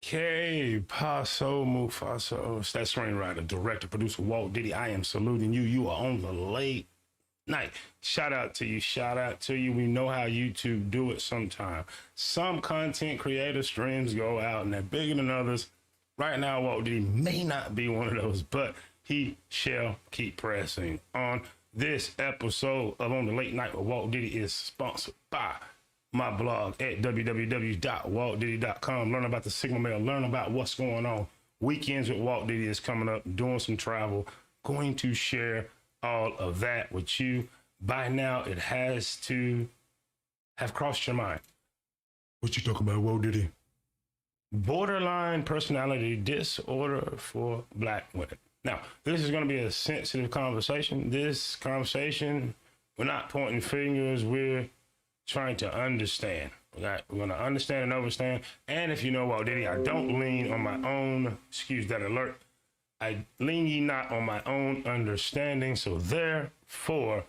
K Paso Mufaso. It's that screenwriter, director, producer Walt Diddy. I am saluting you. You are on the late night. Shout out to you. Shout out to you. We know how YouTube do it sometimes. Some content creator streams go out and they're bigger than others. Right now, Walt Diddy may not be one of those, but he shall keep pressing on. This episode of On the Late Night with Walt Diddy is sponsored by my blog at www.waltdiddy.com. Learn about the Sigma Male, learn about what's going on. Weekends with Walt Diddy is coming up, doing some travel, going to share all of that with you. By now, it has to have crossed your mind. What you talking about, Walt Diddy? Borderline personality disorder for Black women. Now, this is going to be a sensitive conversation. This conversation, we're not pointing fingers, we're trying to understand. We're going to understand and understand. And if you know Walt Diddy, I don't lean on my own, excuse that alert, I lean ye not on my own understanding. So therefore,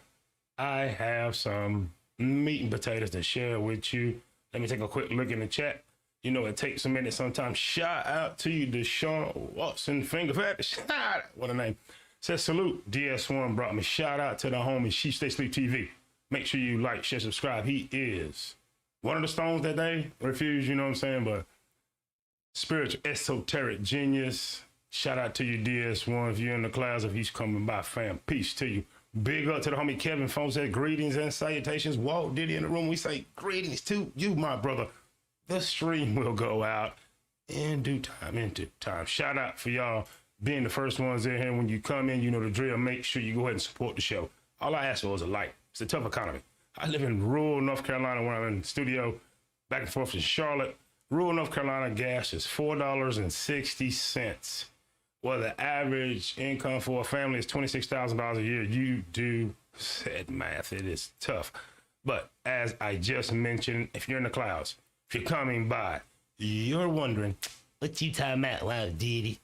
I have some meat and potatoes to share with you. Let me take a quick look in the chat. You know, it takes a minute sometimes. Shout out to you, Deshaun Watson, finger fetish. What a name. Says salute, DS1 brought me. Shout out to the homie, She Stay Sleep TV. Make sure you like, share, subscribe. He is one of the stones that they refuse, you know what I'm saying? But spiritual, esoteric genius. Shout out to you, DS1. If you're in the clouds, if he's coming by, fam, peace to you. Big up to the homie Kevin Phone said greetings and salutations. Walt Diddy in the room. We say greetings to you, my brother. The stream will go out in due time, Shout out for y'all being the first ones in here. When you come in, you know the drill. Make sure you go ahead and support the show. All I ask for is a like. It's a tough economy. I live in rural North Carolina when I'm in the studio, back and forth to Charlotte. Rural North Carolina gas is $4.60. Well, the average income for a family is $26,000 a year. You do said math. It is tough. But as I just mentioned, if you're in the clouds, if you're coming by, you're wondering, what you talking about, Walt Diddy?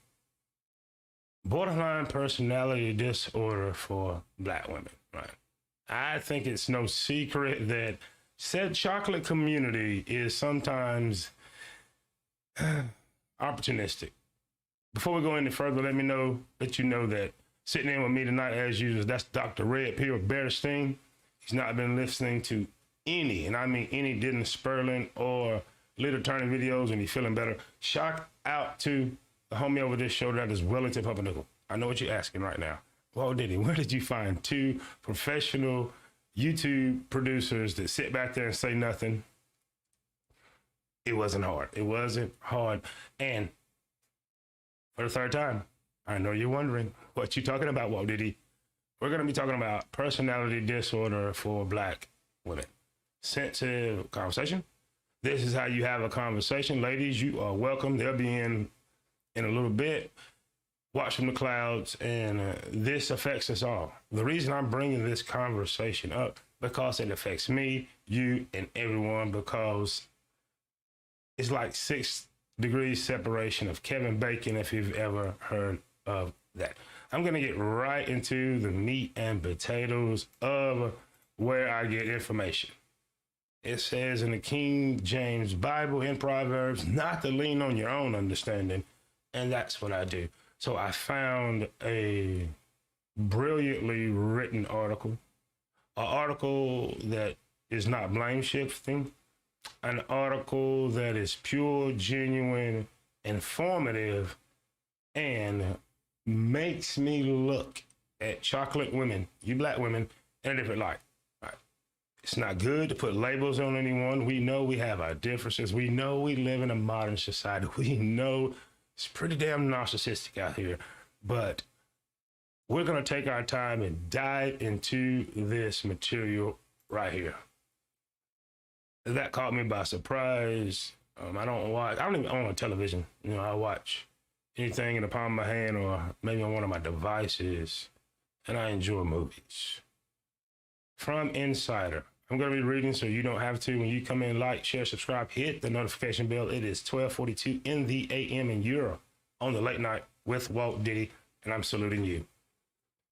Borderline personality disorder for Black women, right? I think it's no secret that said chocolate community is sometimes opportunistic. Before we go any further, let you know that sitting in with me tonight, as usual, that's Dr. Red Pill Bearstein. He's not been listening to any, and I mean any, Dennis Sperling or Little Turning videos, and he's feeling better. Shout out to the homie over this show that is Wellington Pumpernickel. I know what you're asking right now. Well, Diddy, where did you find two professional YouTube producers that sit back there and say nothing? It wasn't hard. It wasn't hard. And for the third time, I know you're wondering what you talking about, Walt Diddy. We're going to be talking about personality disorder for Black women. Sensitive conversation. This is how you have a conversation. Ladies, you are welcome. They'll be in a little bit. Watch from the clouds, and this affects us all. The reason I'm bringing this conversation up, because it affects me, you, and everyone, because it's like 6 degrees separation of Kevin Bacon, if you've ever heard of that. I'm going to get right into the meat and potatoes of where I get information. It says in the King James Bible in Proverbs, not to lean on your own understanding, and that's what I do. So I found a brilliantly written article, an article that is not blame shifting, an article that is pure, genuine, informative, and makes me look at chocolate women, you Black women, in a different light. Right? It's not good to put labels on anyone. We know we have our differences. We know we live in a modern society. We know it's pretty damn narcissistic out here, but we're going to take our time and dive into this material right here. That caught me by surprise. I don't even own a television. You know, I watch anything in the palm of my hand or maybe on one of my devices, and I enjoy movies. From Insider. I'm going to be reading so you don't have to. When you come in, like, share, subscribe, hit the notification bell. It is 12:42 in the AM, and you're on the late night with Walt Diddy, and I'm saluting you.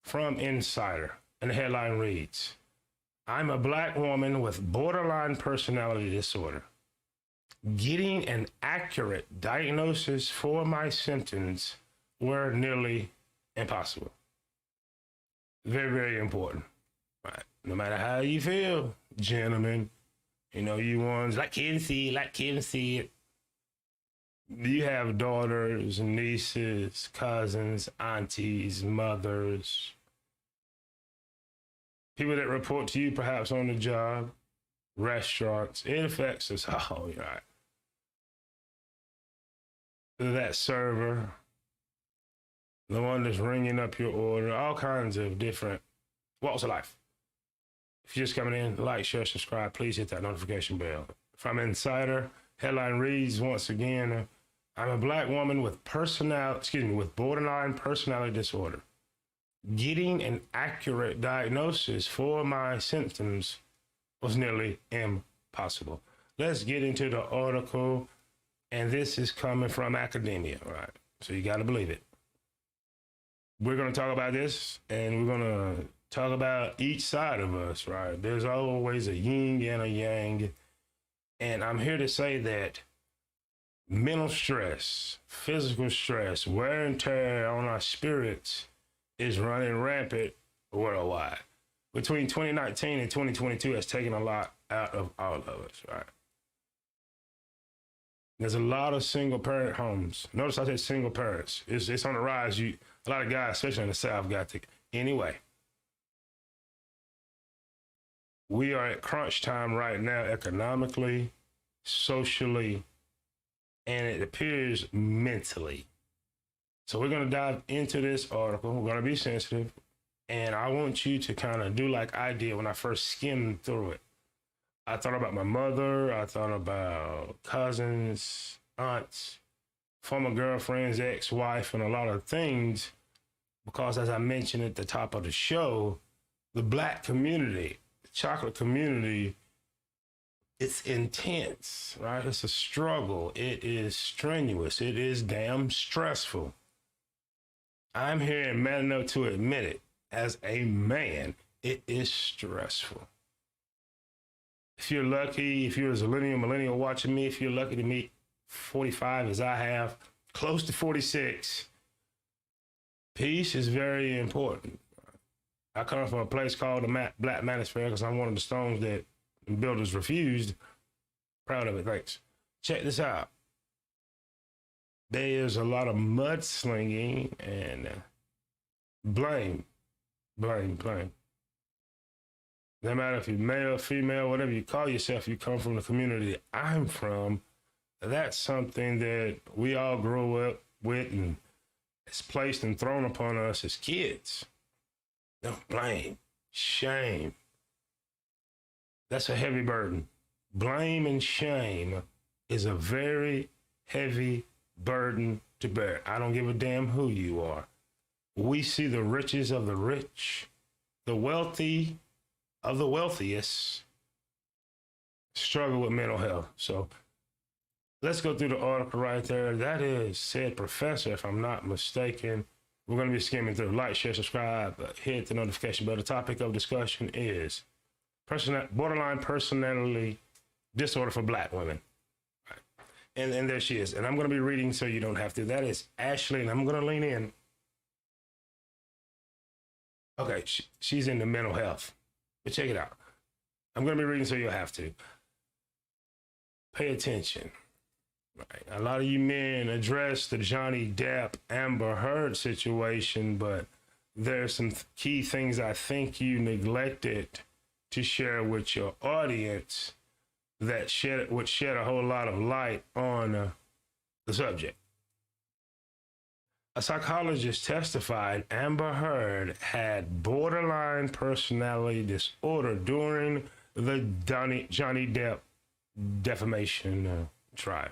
From Insider, and the headline reads, I'm a Black woman with borderline personality disorder. Getting an accurate diagnosis for my symptoms were nearly impossible. Very, very important. Right. No matter how you feel, gentlemen, you know, you ones like Kevin said, you have daughters, nieces, cousins, aunties, mothers, people that report to you perhaps on the job, restaurants. It affects us all, right? That server, the one that's ringing up your order, all kinds of different walks of life. If you're just coming in, like, share, subscribe, please hit that notification bell. From Insider, headline reads once again, I'm a Black woman with borderline personality disorder. Getting an accurate diagnosis for my symptoms was nearly impossible. Let's get into the article, and this is coming from academia, right? So you got to believe it. We're going to talk about this, and we're going to talk about each side of us, right? There's always a yin and a yang, and I'm here to say that mental stress, physical stress, wear and tear on our spirits is running rampant worldwide. Between 2019 and 2022 has taken a lot out of all of us, right? There's a lot of single parent homes. Notice I said single parents. It's on the rise. A lot of guys, especially in the South, got to. Anyway, we are at crunch time right now, economically, socially, and it appears mentally. So we're going to dive into this article. We're going to be sensitive. And I want you to kind of do like I did when I first skimmed through it. I thought about my mother. I thought about cousins, aunts, former girlfriends, ex-wife, and a lot of things. Because as I mentioned at the top of the show, the Black community, the chocolate community, it's intense, right? It's a struggle. It is strenuous. It is damn stressful. I'm here and man enough to admit it. As a man, it is stressful. If you're lucky, if you're a millennial watching me, if you're lucky to meet 45 as I have, close to 46, peace is very important. I come from a place called the Black Manosphere because I'm one of the stones that builders refused. Proud of it, thanks. Check this out. There's a lot of mudslinging and blame. No matter if you're male, female, whatever you call yourself, you come from the community I'm from. That's something that we all grow up with, and it's placed and thrown upon us as kids. No, blame, shame. That's a heavy burden. Blame and shame is a very heavy burden to bear. I don't give a damn who you are. We see the riches of the rich, the wealthy of the wealthiest struggle with mental health. So let's go through the article right there. That is said professor, if I'm not mistaken. We're going to be skimming through. Like, share, subscribe, hit the notification bell. The topic of discussion is borderline personality disorder for Black women. Right. And there she is. And I'm going to be reading so you don't have to. That is Ashley, and I'm going to lean in. Okay, she's into mental health. But check it out. I'm going to be reading so you'll have to. Pay attention. Right. A lot of you men address the Johnny Depp, Amber Heard situation, but there's some key things I think you neglected to share with your audience that would shed a whole lot of light on the subject. A psychologist testified Amber Heard had borderline personality disorder during the Johnny Depp defamation trial.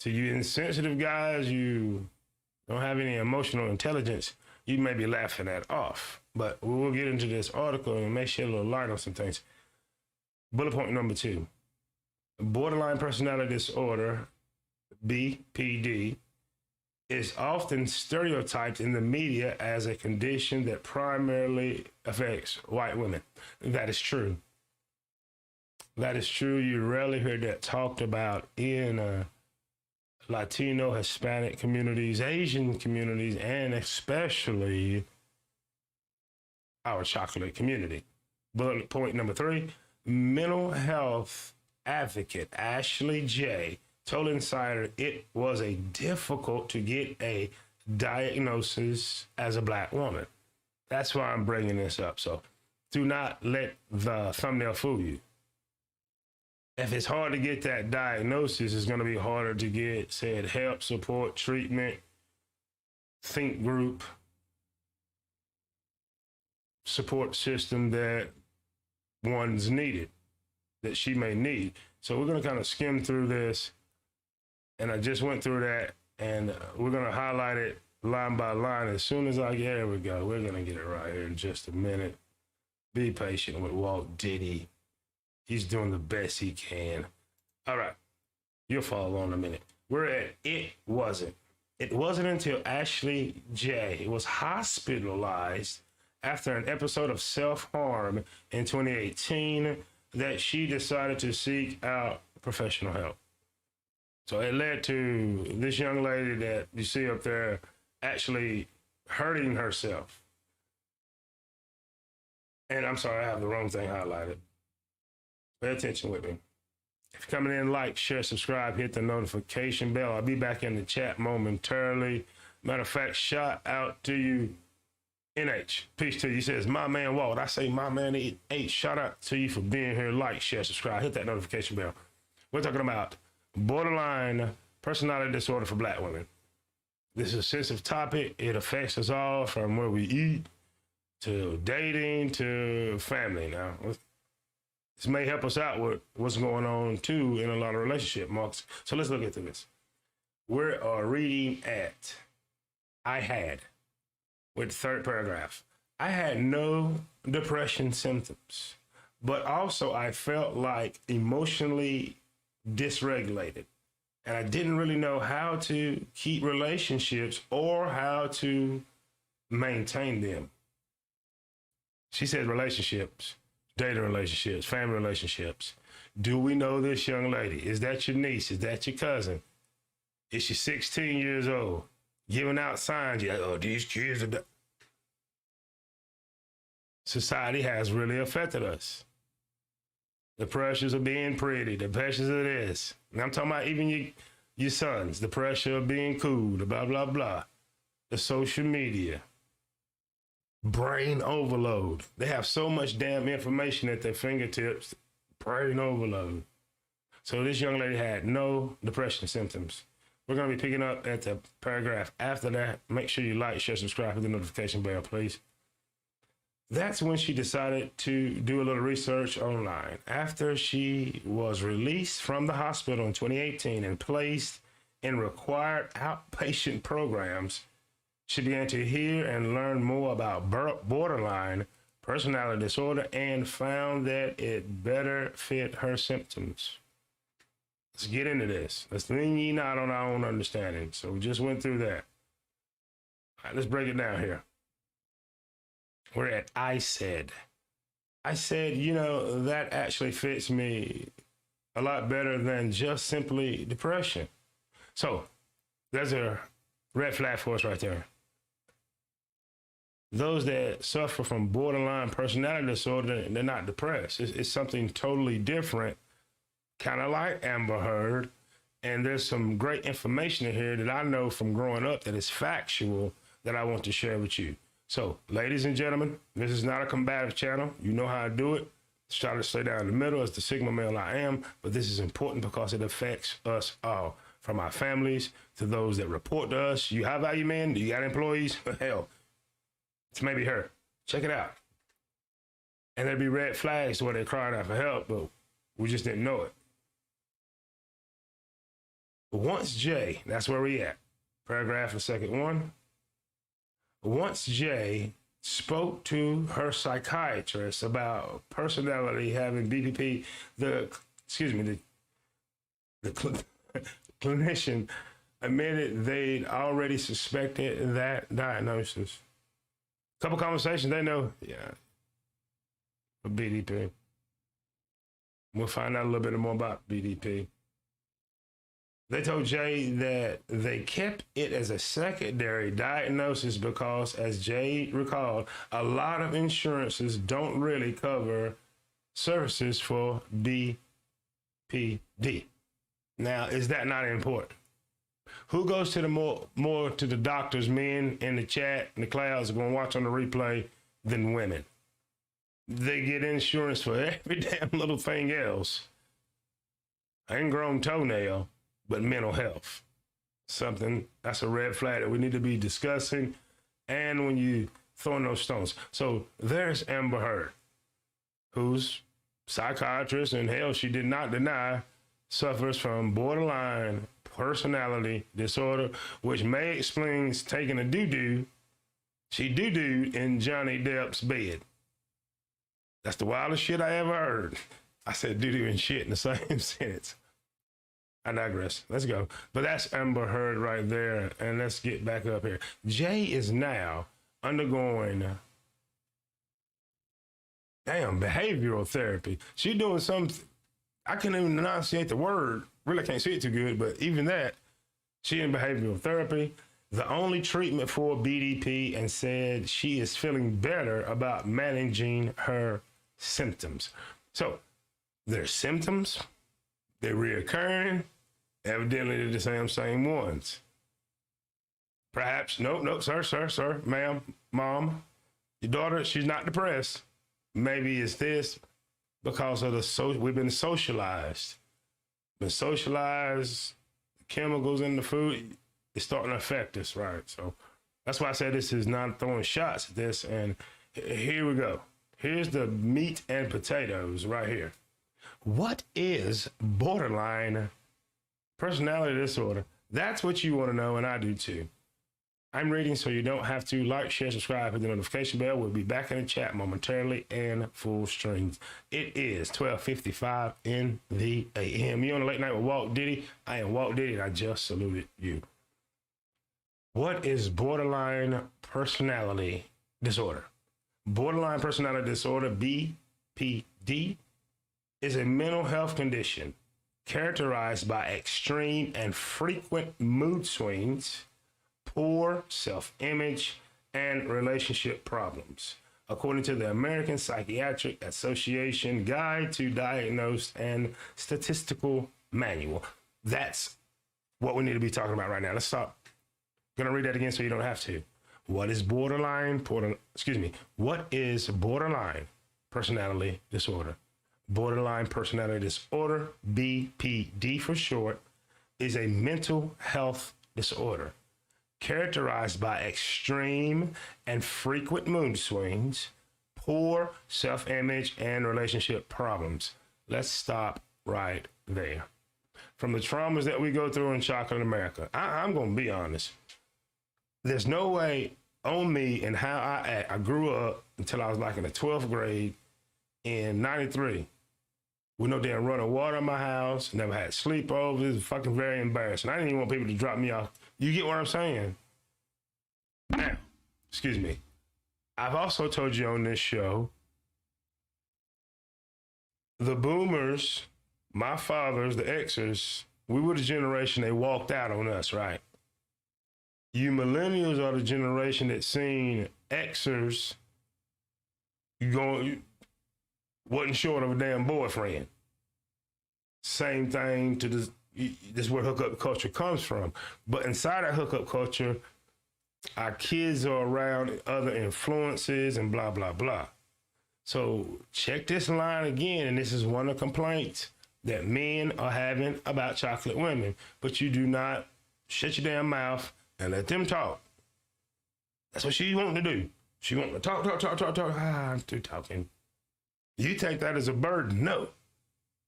To you insensitive guys, you don't have any emotional intelligence, you may be laughing that off. But we will get into this article and may shed a little light on some things. Bullet point number 2. Borderline personality disorder, BPD, is often stereotyped in the media as a condition that primarily affects white women. That is true. That is true. You rarely hear that talked about in Latino, Hispanic communities, Asian communities, and especially our chocolate community. Bullet point number 3, mental health advocate Ashley J told Insider it was a difficult to get a diagnosis as a Black woman. That's why I'm bringing this up. So do not let the thumbnail fool you. If it's hard to get that diagnosis, it's going to be harder to get said help, support, treatment, think group, support system that one's needed, that she may need. So we're going to kind of skim through this. And I just went through that, and we're going to highlight it line by line. As soon as there we go. We're going to get it right here in just a minute. Be patient with Walt Diddy. He's doing the best he can. All right. You'll follow on in a minute. We're at It Wasn't. It wasn't until Ashley J was hospitalized after an episode of self-harm in 2018 that she decided to seek out professional help. So it led to this young lady that you see up there actually hurting herself. And I'm sorry, I have the wrong thing highlighted. Pay attention with me. If you're coming in, like, share, subscribe, hit the notification bell. I'll be back in the chat momentarily. Matter of fact, shout out to you, NH. Peace to you. He says, my man Walt. I say, my man H. Shout out to you for being here. Like, share, subscribe, hit that notification bell. We're talking about borderline personality disorder for Black women. This is a sensitive topic. It affects us all, from where we eat to dating to family. Now, this may help us out with what's going on too in a lot of relationship marks. So let's look into this. We're reading at I had, with the third paragraph. I had no depression symptoms, but also I felt like emotionally dysregulated, and I didn't really know how to keep relationships or how to maintain them. She said relationships, dating relationships, family relationships. Do we know this young lady? Is that your niece? Is that your cousin? Is she 16 years old? Giving out signs, you're like, oh, these kids are... Society has really affected us. The pressures of being pretty, the pressures of this. And I'm talking about even your sons, the pressure of being cool, the blah, blah, blah. The social media. Brain overload. They have so much damn information at their fingertips. Brain overload. So this young lady had no depression symptoms. We're going to be picking up at the paragraph after that. Make sure you like, share, subscribe, hit the notification bell, please. That's when she decided to do a little research online. After she was released from the hospital in 2018 and placed in required outpatient programs, she began to hear and learn more about borderline personality disorder and found that it better fit her symptoms. Let's get into this. Let's lean ye not on our own understanding. So we just went through that. All right, let's break it down here. We're at I said, you know, that actually fits me a lot better than just simply depression. So there's a red flag for us right there. Those that suffer from borderline personality disorder, they're not depressed. It's something totally different, kind of like Amber Heard. And there's some great information in here that I know from growing up that is factual that I want to share with you. So, ladies and gentlemen, this is not a combative channel. You know how I do it. Try to stay down in the middle as the Sigma male I am, but this is important because it affects us all, from our families to those that report to us. You high value men? Do you got employees? Hell, it's maybe her. Check it out. And there'd be red flags where they're crying out for help, but we just didn't know it. Once Jay, that's where we at. Paragraph the second one. Once Jay spoke to her psychiatrist about personality having BPP, the clinician admitted they'd already suspected that diagnosis. Couple conversations, they know, yeah, a BDP. We'll find out a little bit more about BDP. They told Jay that they kept it as a secondary diagnosis because, as Jay recalled, a lot of insurances don't really cover services for BPD. Now, is that not important? Who goes to the more to the doctors, men in the chat, in the clouds are going to watch on the replay, than women? They get insurance for every damn little thing else. Ingrown toenail, but mental health. Something that's a red flag that we need to be discussing. And when you throwing those stones. So there's Amber Heard, who's psychiatrist, and hell, she did not deny, suffers from borderline personality disorder, which may explain taking a doo-doo. She doo-dooed in Johnny Depp's bed. That's the wildest shit I ever heard. I said doo-doo and shit in the same sentence. I digress. Let's go. But that's Amber Heard right there. And let's get back up here. Jay is now undergoing behavioral therapy. She's doing something. I can't even enunciate the word. Really can't say it too good, but even that, she in behavioral therapy. The only treatment for BDP, and said she is feeling better about managing her symptoms. So there's symptoms, they're reoccurring. Evidently, they're the same ones. Perhaps, no, sir, ma'am, mom, your daughter, she's not depressed. Maybe it's this because of we've been socialized. Chemicals in the food, it's starting to affect us, right? So that's why I said this is not throwing shots at this. And here we go. Here's the meat and potatoes right here. What is borderline personality disorder? That's what you want to know, and I do too. I'm reading, so you don't have to. Like, share, subscribe, hit the notification bell. We'll be back in the chat momentarily in full streams. It is 12:55 in the AM. You're on a late night with Walt Diddy. I am Walt Diddy, and I just saluted you. What is borderline personality disorder? Borderline personality disorder, BPD, is a mental health condition characterized by extreme and frequent mood swings, poor self-image, and relationship problems, according to the American Psychiatric Association Guide to Diagnosed and Statistical Manual. That's what we need to be talking about right now. Let's stop. I'm going to read that again so you don't have to. What is borderline personality disorder? Borderline personality disorder, BPD for short, is a mental health disorder characterized by extreme and frequent mood swings, poor self-image, and relationship problems. Let's stop right there. From the traumas that we go through in chocolate America, I'm going to be honest. There's no way on me and how I act. I grew up until I was like in the 12th grade in 93. With no damn running water in my house, never had sleepovers. It was fucking very embarrassing. I didn't even want people to drop me off. You get what I'm saying? Now, excuse me. I've also told you on this show, the boomers, my fathers, the Xers, we were the generation they walked out on us, right? You millennials are the generation that seen Xers wasn't short of a damn boyfriend. Same thing to this is where hookup culture comes from. But inside that hookup culture, our kids are around other influences and blah, blah, blah. So check this line again, and this is one of the complaints that men are having about chocolate women. But you do not shut your damn mouth and let them talk. That's what she wanting to do. She want to talk. I'm through talking. You take that as a burden. No.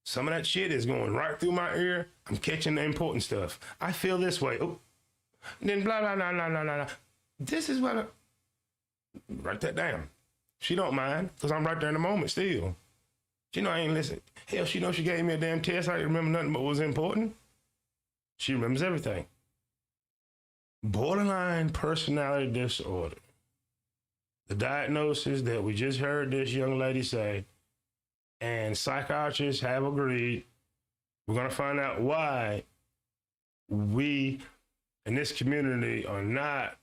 Some of that shit is going right through my ear. I'm catching the important stuff. I feel this way. Oh. Then blah, blah, blah, blah, blah, blah. This is what write that down. She don't mind, because I'm right there in the moment still. She know I ain't listen. Hell, she know she gave me a damn test. I didn't remember nothing but what was important. She remembers everything. Borderline personality disorder. The diagnosis that we just heard this young lady say And psychiatrists have agreed. We're going to find out why we in this community are not,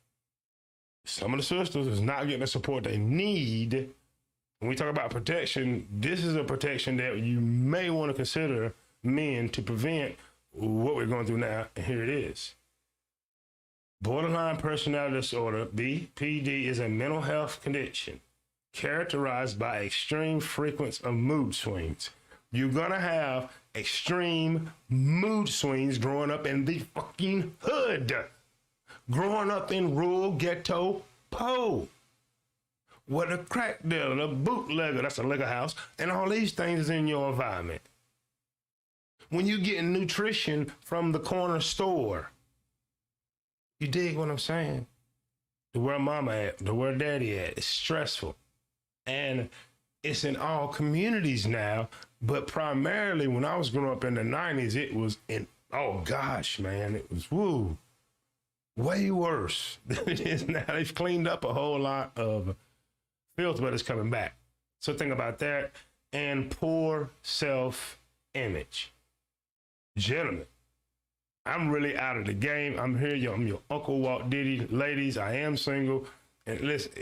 some of the sisters is not getting the support they need. When we talk about protection, this is a protection that you may want to consider men to prevent what we're going through now. And here it is. Borderline personality disorder, BPD, is a mental health condition characterized by extreme frequency of mood swings. You're going to have extreme mood swings growing up in the fucking hood. Growing up in rural ghetto po. Where the crack dealer, the bootlegger, that's a liquor house, and all these things is in your environment. When you get nutrition from the corner store, you dig what I'm saying? To where mama at, to where daddy at, it's stressful. And it's in all communities now, but primarily when I was growing up in the 90s, it was in, oh gosh, man, it was, woo, way worse than it is now. They've cleaned up a whole lot of filth, but it's coming back. So think about that. And poor self-image. Gentlemen, I'm really out of the game. I'm here, I'm your Uncle Walt Diddy. Ladies, I am single. And listen,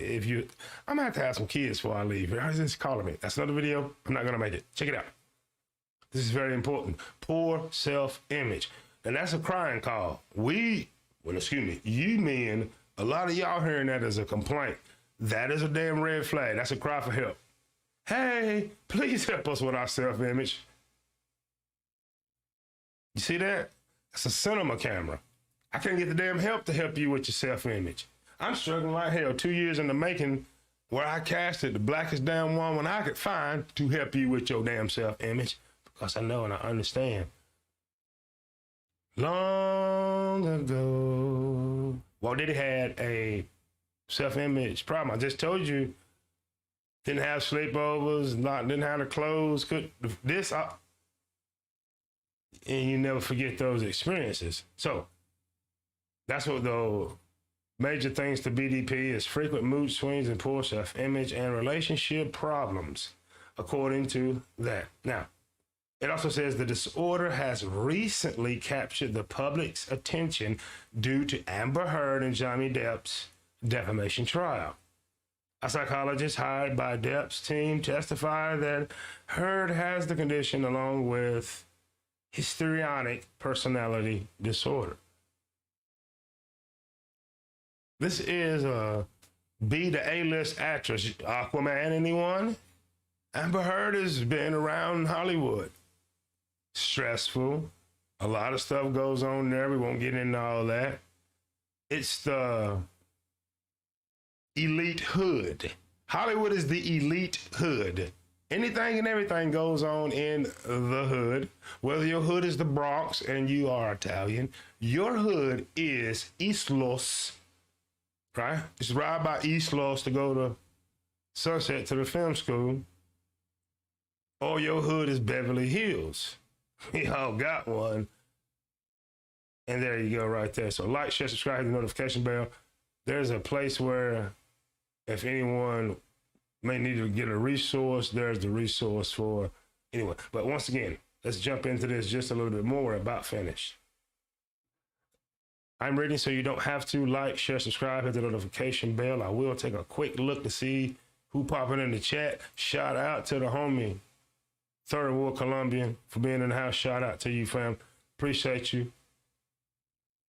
I'm gonna have to have some kids before I leave. Just calling me. That's another video. I'm not gonna make it. Check it out. This is very important. Poor self-image. And that's a crying call. You men, a lot of y'all hearing that as a complaint. That is a damn red flag. That's a cry for help. Hey, please help us with our self-image. You see that? That's a cinema camera. I can't get the damn help to help you with your self-image. I'm struggling like hell, 2 years in the making, where I casted the blackest damn woman I could find to help you with your damn self-image, because I know and I understand. Long ago, Walt Diddy had a self-image problem. I just told you, didn't have sleepovers, didn't have the clothes, and you never forget those experiences. So that's what the major things to BDP is: frequent mood swings and poor self-image and relationship problems, according to that. Now, it also says the disorder has recently captured the public's attention due to Amber Heard and Johnny Depp's defamation trial. A psychologist hired by Depp's team testified that Heard has the condition along with histrionic personality disorder. This is B, the A-list actress, Aquaman, anyone? Amber Heard has been around Hollywood. Stressful. A lot of stuff goes on there. We won't get into all that. It's the elite hood. Hollywood is the elite hood. Anything and everything goes on in the hood. Whether your hood is the Bronx and you are Italian, your hood is East Los, right? Just ride by East Los to go to Sunset to the film school. Or your hood is Beverly Hills. We all got one. And there you go right there. So like, share, subscribe, hit the notification bell. There's a place where if anyone may need to get a resource, there's the resource for anyone. But once again, let's jump into this just a little bit more. We're about finished. I'm reading so you don't have to. Like, share, subscribe, hit the notification bell. I will take a quick look to see who popping in the chat. Shout out to the homie, Third War Colombian, for being in the house. Shout out to you, fam. Appreciate you.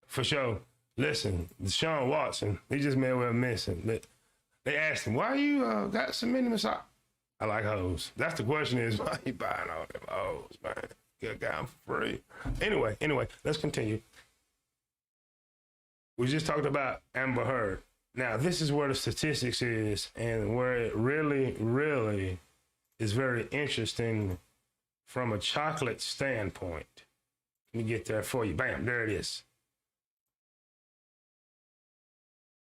For sure. Listen, Deshaun Watson, he just may well missing. They asked him, why you got so many massage? I like hoes. That's the question is, why you buying all them hoes, man? Good guy for free. Anyway, let's continue. We just talked about Amber Heard. Now, this is where the statistics is and where it really, really is very interesting from a chocolate standpoint. Let me get there for you. Bam, there it is.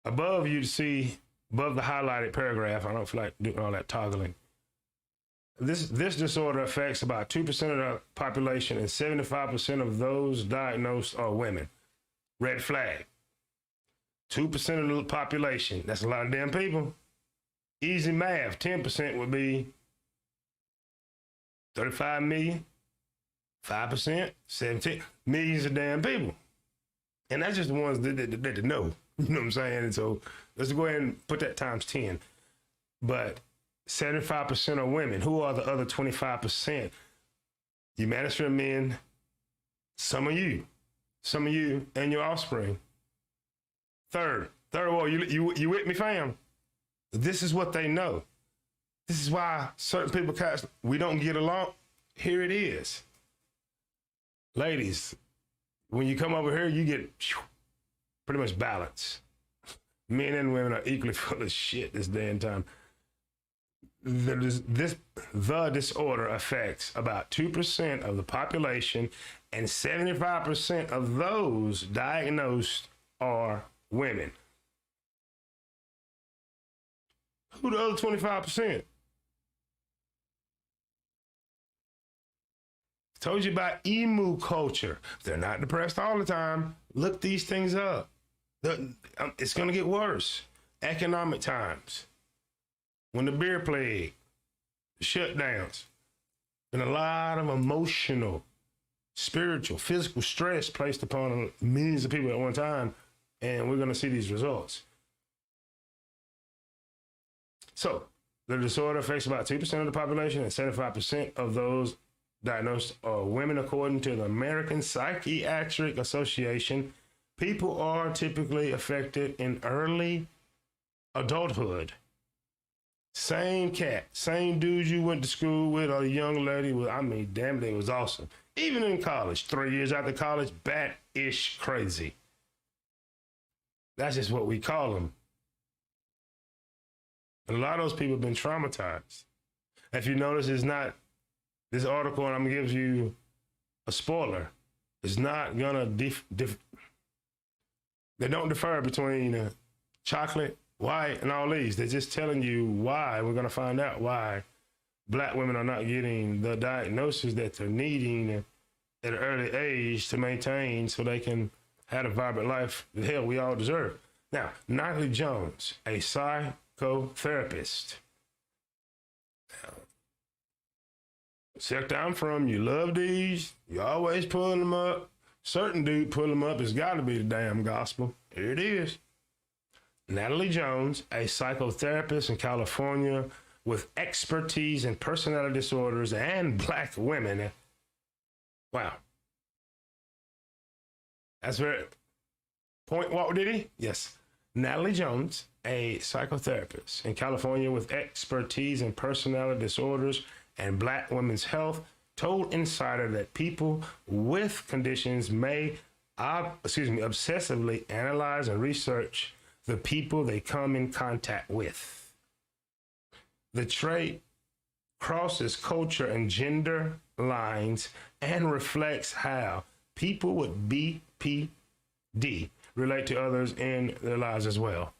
Above, you see, above the highlighted paragraph, I don't feel like doing all that toggling. This disorder affects about 2% of the population, and 75% of those diagnosed are women. Red flag. 2% of the population. That's a lot of damn people. Easy math. 10% would be 35 million, 5%, 17 millions of damn people. And that's just the ones that know. You know what I'm saying? And so let's go ahead and put that times 10. But 75% are women. Who are the other 25%? You manosphere men, some of you and your offspring. Third world, you with me, fam? This is what they know. This is why certain people we don't get along. Here it is. Ladies, when you come over here, you get pretty much balance. Men and women are equally full of shit this day and time. The disorder affects about 2% of the population, and 75% of those diagnosed are women. Who the other 25%? Told you about emu culture. They're not depressed all the time. Look these things up. It's going to get worse. Economic times. When the beer plague, the shutdowns, and a lot of emotional, spiritual, physical stress placed upon millions of people at one time, and we're going to see these results. So, the disorder affects about 2% of the population, and 75% of those diagnosed are women, according to the American Psychiatric Association. People are typically affected in early adulthood. Same dude you went to school with, or a young lady with, damn, it was awesome. Even in college, 3 years after college, bat-ish crazy. That's just what we call them. And a lot of those people have been traumatized. If you notice, it's not, this article, and I'm gonna give you a spoiler, it's not gonna they don't differ between chocolate, white, and all these. They're just telling you why. We're gonna find out why Black women are not getting the diagnosis that they're needing at an early age to maintain so they can have a vibrant life that hell we all deserve. Now, Natalie Jones, a psychotherapist. Sector I'm from, you love these. You always pulling them up. Certain dude pull them up. It's got to be the damn gospel. Here it is. Natalie Jones, a psychotherapist in California with expertise in personality disorders and Black women. Wow. That's very point. Walt, Diddy? Yes. Natalie Jones, a psychotherapist in California with expertise in personality disorders and Black women's health, told Insider that people with conditions may obsessively analyze and research the people they come in contact with. The trait crosses culture and gender lines and reflects how people with BPD relate to others in their lives as well.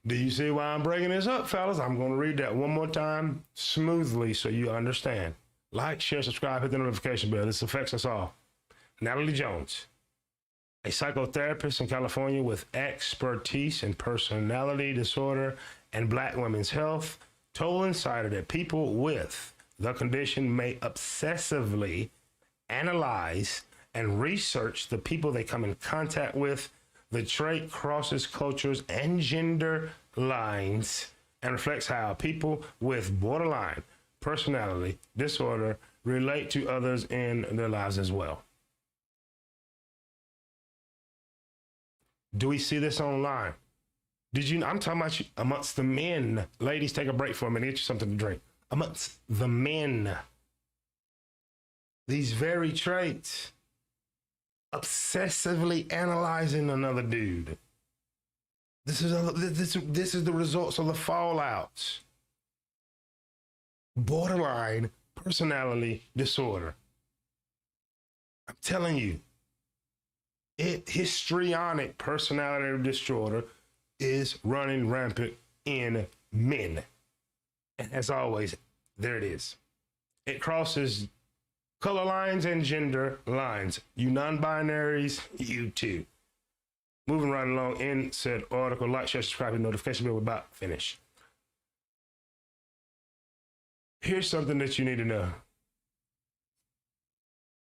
Do you see why I'm breaking this up, fellas? I'm going to read that one more time smoothly so you understand. Like, share, subscribe, hit the notification bell. This affects us all. Natalie Jones, a psychotherapist in California with expertise in personality disorder and Black women's health, told Insider that people with the condition may obsessively analyze and research the people they come in contact with. The trait crosses cultures and gender lines and reflects how people with borderline personality disorder relate to others in their lives as well. Do we see this online? I'm talking about you, amongst the men. Ladies, take a break for a minute, get you something to drink. Amongst the men, these very traits, obsessively analyzing another dude. This is the results of the fallouts. Borderline personality disorder. I'm telling you, histrionic personality disorder is running rampant in men. And as always, there it is. It crosses color lines and gender lines. You non-binaries, you too. Moving right along in said article. Like, share, subscribe, and notification bell. We're about to finish. Here's something that you need to know.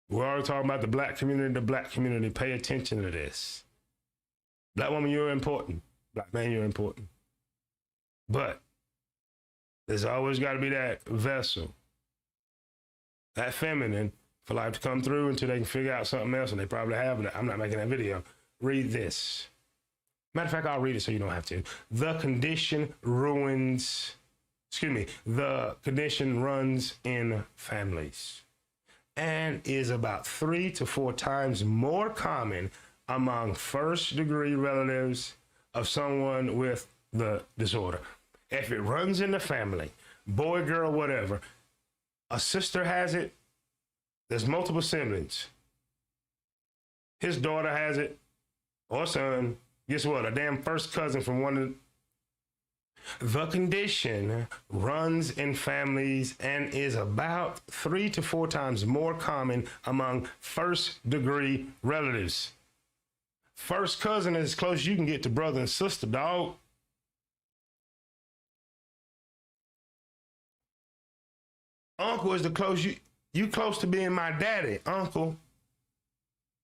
We're already talking about the black community. The black community, pay attention to this. Black woman, you're important. Black man, you're important. But there's always got to be that vessel, that feminine, for life to come through until they can figure out something else, and they probably have it. I'm not making that video. Read this. Matter of fact, I'll read it so you don't have to. The condition runs in families and is about 3 to 4 times more common among first-degree relatives of someone with the disorder. If it runs in the family, boy, girl, whatever, a sister has it, there's multiple siblings. His daughter has it, or son, guess what? A damn first cousin from one of the condition runs in families and is about 3 to 4 times more common among first-degree relatives. First cousin is as close as you can get to brother and sister, dog. Uncle is the close you close to being my daddy, uncle.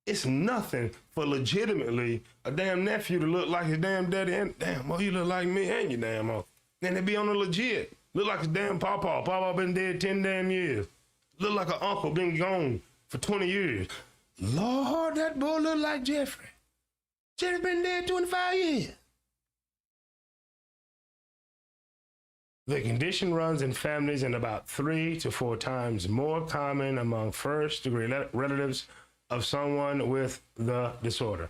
It's nothing for legitimately a damn nephew to look like his damn daddy and damn, well, you look like me and your damn uncle. Then they be on the legit. Look like his damn pawpaw. Pawpaw been dead 10 damn years. Look like an uncle been gone for 20 years. Lord, that boy look like Jeffrey. Jeffrey been dead 25 years. The condition runs in families and about 3 to 4 times more common among first-degree relatives of someone with the disorder.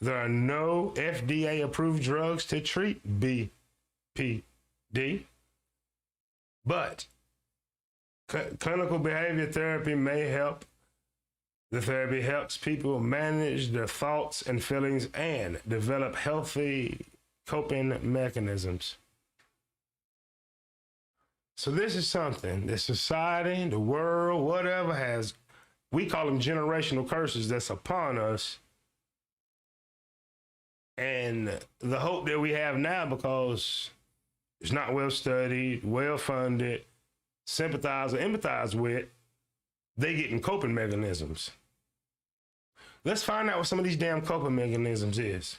There are no FDA-approved drugs to treat BPD, but clinical behavior therapy may help. The therapy helps people manage their thoughts and feelings and develop healthy coping mechanisms. So this is something that society, the world, whatever has, we call them generational curses that's upon us. And the hope that we have now, because it's not well studied, well funded, sympathized or empathized with, they getting coping mechanisms. Let's find out what some of these damn coping mechanisms is.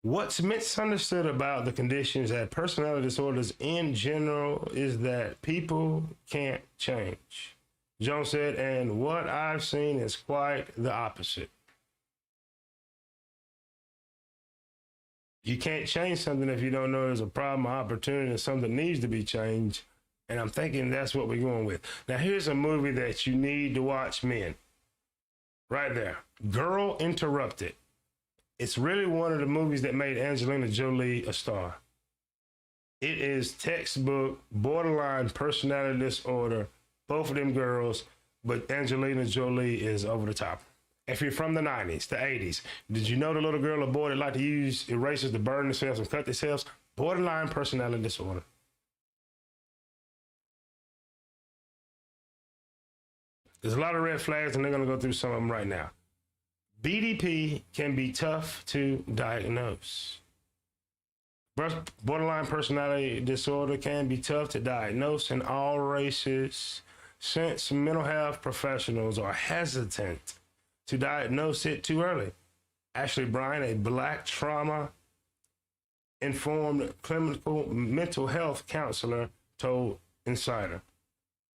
What's misunderstood about the conditions that personality disorders in general is that people can't change. Jones said, and what I've seen is quite the opposite. You can't change something if you don't know there's a problem, or opportunity, or something needs to be changed. And I'm thinking that's what we're going with. Now, here's a movie that you need to watch, men. Right there. Girl Interrupted. It's really one of the movies that made Angelina Jolie a star. It is textbook, borderline personality disorder, both of them girls, but Angelina Jolie is over the top. If you're from the 90s, the 80s, did you know the little girl or boy that like to use erasers to burn themselves and cut themselves? Borderline personality disorder. There's a lot of red flags, and they're going to go through some of them right now. BDP can be tough to diagnose. Borderline personality disorder can be tough to diagnose in all races, since mental health professionals are hesitant to diagnose it too early. Ashley Bryan, a Black trauma-informed clinical mental health counselor, told Insider.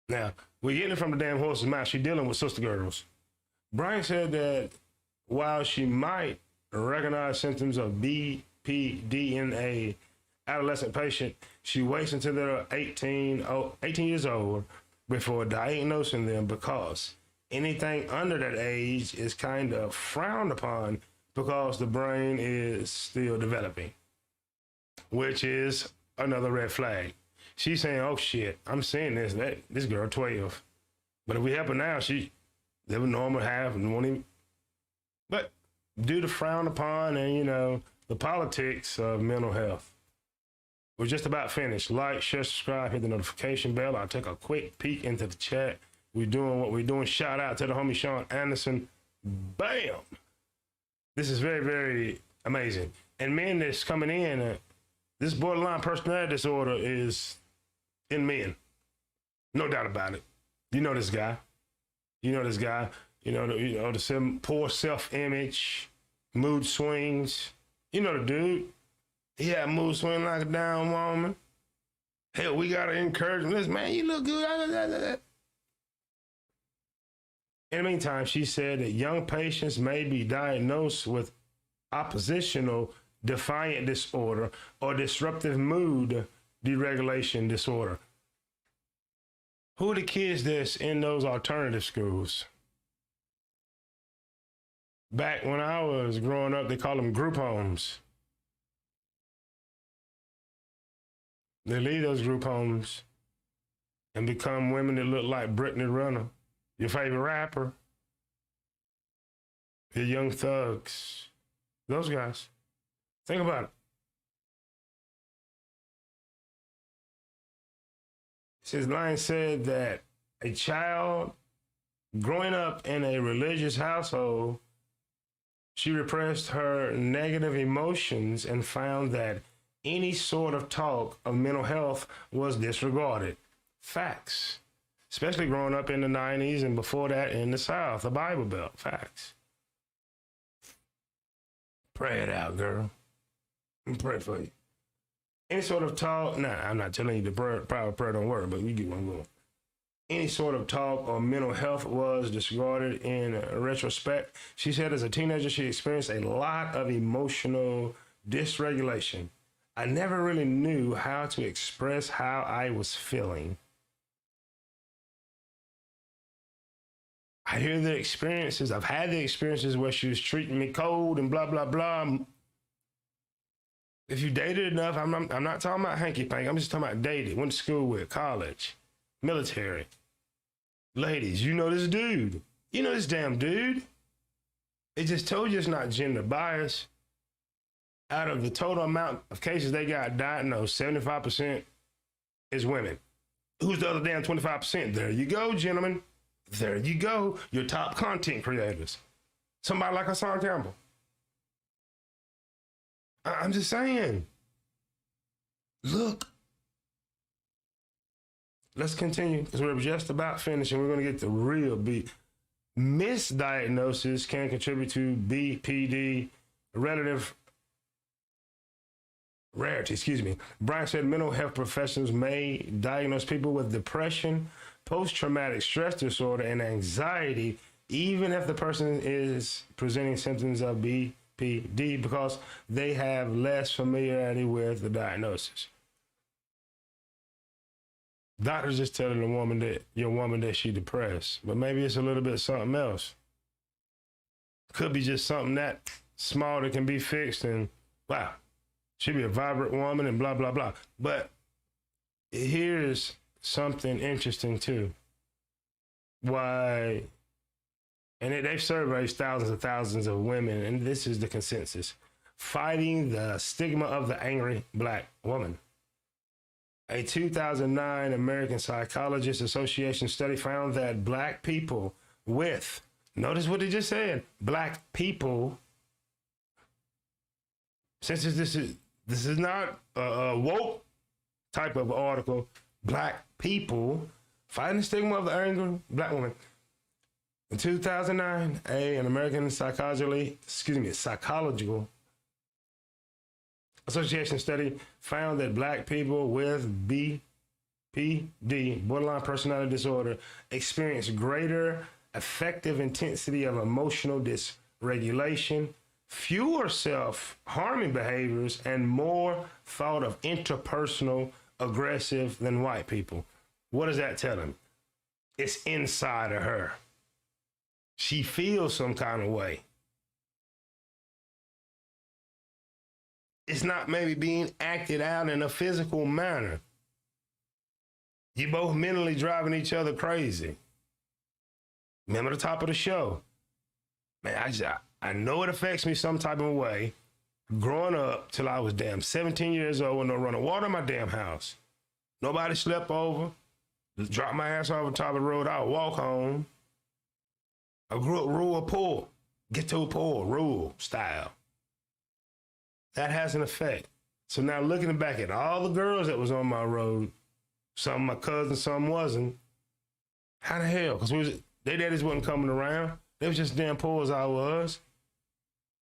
Now, we're getting it from the damn horse's mouth. She's dealing with sister girls. Bryan said that while she might recognize symptoms of BPD in a adolescent patient, she waits until they're 18 years old before diagnosing them, because anything under that age is kind of frowned upon because the brain is still developing, which is another red flag. She's saying, oh shit, I'm seeing this girl 12. But if we help her now, she live a normal half and won't even. But due to frown upon and, you know, the politics of mental health. We're just about finished. Like, share, subscribe, hit the notification bell. I'll take a quick peek into the chat. We're doing what we're doing. Shout out to the homie Sean Anderson. Bam! This is very, very amazing. And men that's coming in, This borderline personality disorder is in men. No doubt about it. You know this guy. You know this guy. The poor self-image, mood swings. You know the dude. He had mood swing like a down woman. Hell, we gotta encourage him. Listen, man, you look good. In the meantime, she said that young patients may be diagnosed with oppositional defiant disorder or disruptive mood deregulation disorder. Who are the kids that's in those alternative schools? Back when I was growing up, they called them group homes. They leave those group homes and become women that look like Brittany Renner, your favorite rapper, the Young Thugs, those guys. Think about it. His line said that a child growing up in a religious household, she repressed her negative emotions and found that any sort of talk of mental health was disregarded. Facts. Especially growing up in the 90s and before that in the South, the Bible Belt. Facts. Pray it out, girl. And pray for you. Any sort of talk, I'm not telling you the power of prayer don't work, but you get one going. Any sort of talk or mental health was disregarded in retrospect. She said as a teenager, she experienced a lot of emotional dysregulation. I never really knew how to express how I was feeling. I hear the experiences. I've had the experiences where she was treating me cold and blah, blah, blah. If you dated enough, I'm not talking about hanky-panky. I'm just talking about dated. Went to school with, college, military. Ladies, you know this dude. You know this damn dude. It just told you it's not gender bias. Out of the total amount of cases they got diagnosed, 75% is women. Who's the other damn 25%? There you go, gentlemen. There you go. Your top content creators. Somebody like Hassan Campbell. I'm just saying. Look. Let's continue because we're just about finishing. We're going to get the real beat. Misdiagnosis can contribute to BPD, relative rarity, Brian said mental health professionals may diagnose people with depression, post-traumatic stress disorder, and anxiety, even if the person is presenting symptoms of BPD because they have less familiarity with the diagnosis. Doctors just telling your woman that she depressed, but maybe it's a little bit something else. Could be just something that small that can be fixed and wow. She'd be a vibrant woman and blah, blah, blah. But here's something interesting too. Why, and they've surveyed thousands and thousands of women, and this is the consensus. Fighting the stigma of the angry Black woman. A 2009 American Psychologists Association study found that Black people with, notice what they just said, Black people, since this is not a woke type of article, Black people fighting the stigma of the angry Black woman. In 2009, an American Psychological Association study found that Black people with BPD, borderline personality disorder, experience greater affective intensity of emotional dysregulation, fewer self-harming behaviors, and more thought of interpersonal aggressive than white people. What does that tell them? It's inside of her. She feels some kind of way. It's not maybe being acted out in a physical manner. You both mentally driving each other crazy. Remember the top of the show. Man, I know it affects me some type of way. Growing up till I was damn 17 years old with no running water in my damn house. Nobody slept over. Just drop my ass off the top of the road. I'll walk home. I grew up rural poor. Ghetto poor, rural style. That has an effect. So now looking back at all the girls that was on my road, some my cousins, some wasn't. How the hell? Because they daddies wasn't coming around. They was just damn poor as I was.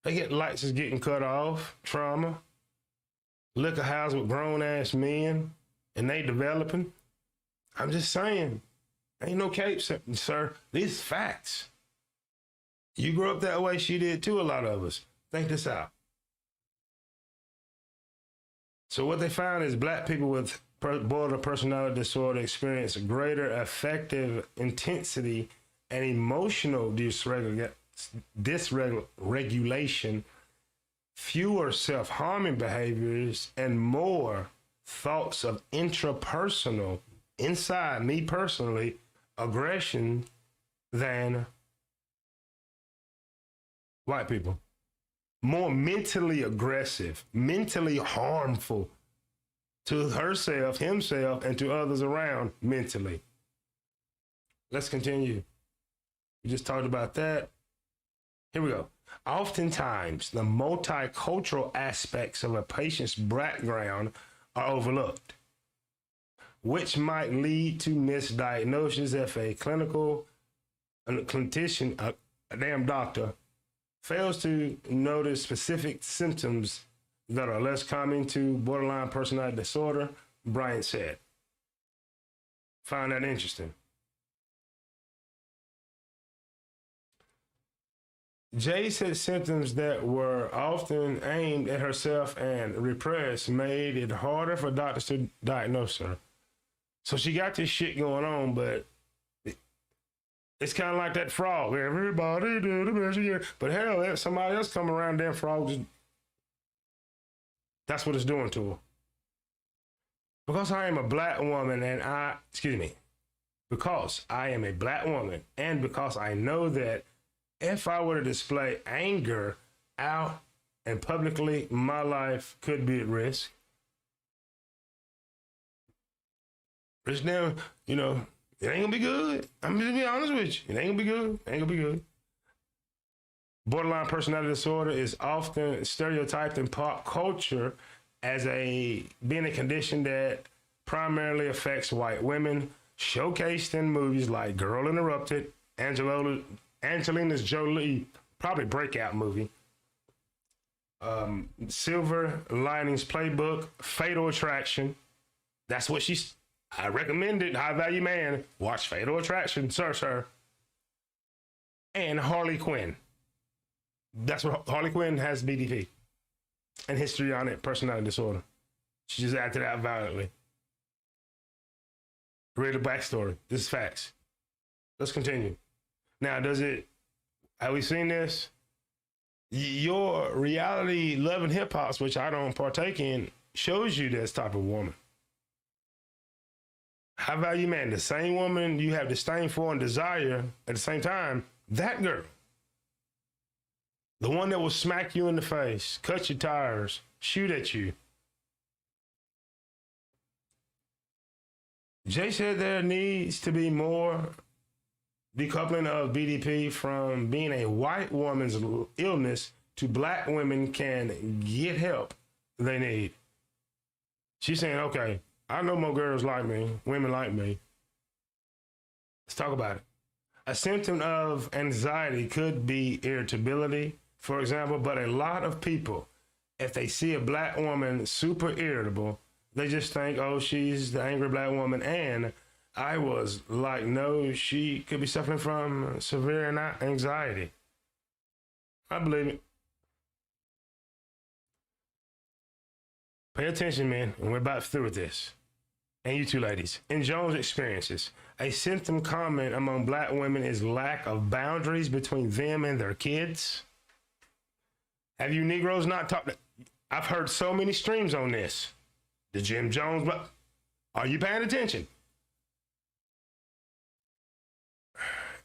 They get lights is getting cut off, trauma, liquor house with grown ass men, and they developing. I'm just saying, ain't no capes, sir. These facts. You grew up that way. She did too. A lot of us. Think this out. So what they found is black people with borderline personality disorder experience greater affective intensity and emotional dysregulation, fewer self-harming behaviors, and more thoughts of intrapersonal, inside me personally, aggression than white people. More mentally aggressive, mentally harmful to herself, himself, and to others around mentally. Let's continue. We just talked about that. Here we go. Oftentimes, the multicultural aspects of a patient's background are overlooked, which might lead to misdiagnosis if a clinician, a damn doctor, fails to notice specific symptoms that are less common to borderline personality disorder, Bryant said. Find that interesting. Jay said symptoms that were often aimed at herself and repressed made it harder for doctors to diagnose her. So she got this shit going on, but it's kind of like that frog. Everybody do the best you can. But hell, if somebody else come around, damn frog, that's what it's doing to her. Because I am a black woman because I am a black woman and because I know that if I were to display anger out and publicly, my life could be at risk. It's now, it ain't gonna be good. I'm just be honest with you. It ain't gonna be good. Ain't gonna be good. Borderline personality disorder is often stereotyped in pop culture as being a condition that primarily affects white women, showcased in movies like Girl Interrupted, Angelina Jolie, probably breakout movie, Silver Linings Playbook, Fatal Attraction. That's what I recommend it. High Value Man, watch Fatal Attraction, sir. And Harley Quinn. That's what Harley Quinn has BDP and histrionic personality disorder. She just acted out violently. Read the backstory. This is facts. Let's continue. Now, have we seen this? Your reality Love and Hip Hops, which I don't partake in, shows you this type of woman. High Value Man, the same woman you have disdain for and desire at the same time, that girl. The one that will smack you in the face, cut your tires, shoot at you. Jay said there needs to be more decoupling of BDP from being a white woman's illness to black women can get help they need. She's saying, okay, I know more girls like me, women like me. Let's talk about it. A symptom of anxiety could be irritability, for example, but a lot of people, if they see a black woman super irritable, they just think, oh, she's the angry black woman. And I was like, no, she could be suffering from severe anxiety. I believe it. Pay attention, man, and we're about through with this. And you two ladies. In Jones' experiences, a symptom common among black women is lack of boundaries between them and their kids. Have you Negroes not talked? I've heard so many streams on this. The Jim Jones, but are you paying attention?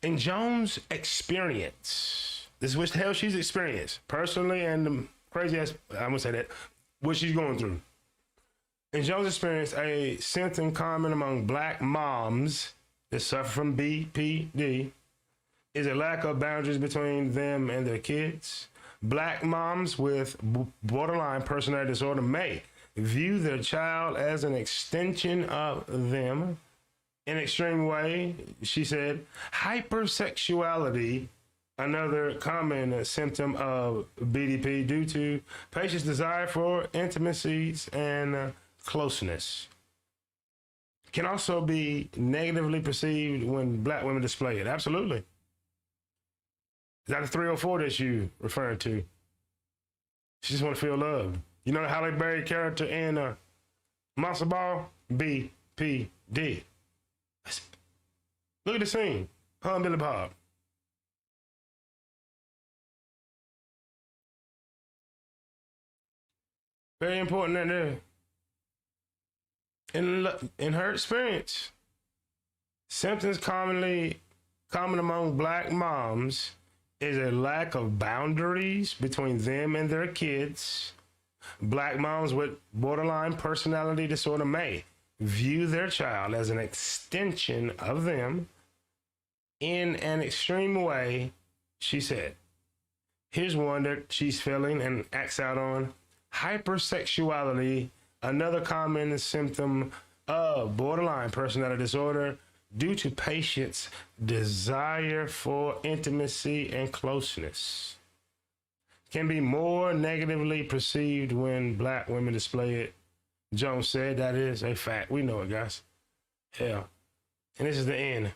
In Jones' experience, this is what the hell she's experienced personally, and the crazy ass, I'm gonna say that, what she's going through. In Jones' experience, a symptom common among black moms that suffer from BPD is a lack of boundaries between them and their kids. Black moms with borderline personality disorder may view their child as an extension of them. In an extreme way, she said, hypersexuality, another common symptom of BDP due to patients' desire for intimacies and closeness, can also be negatively perceived when Black women display it. Absolutely. Is that the 304 that you referring to? She just want to feel loved. You know the Halle Berry character in Monster Ball? BPD. Look at the scene. Her and Billy Bob. Very important that in her experience, symptoms common among Black moms is a lack of boundaries between them and their kids. Black moms with borderline personality disorder may view their child as an extension of them in an extreme way, she said. Here's one that she's feeling and acts out on. Hypersexuality, another common symptom of borderline personality disorder due to patients' desire for intimacy and closeness, can be more negatively perceived when Black women display it. Jones said that is a fact. We know it, guys. Yeah. And this is the end.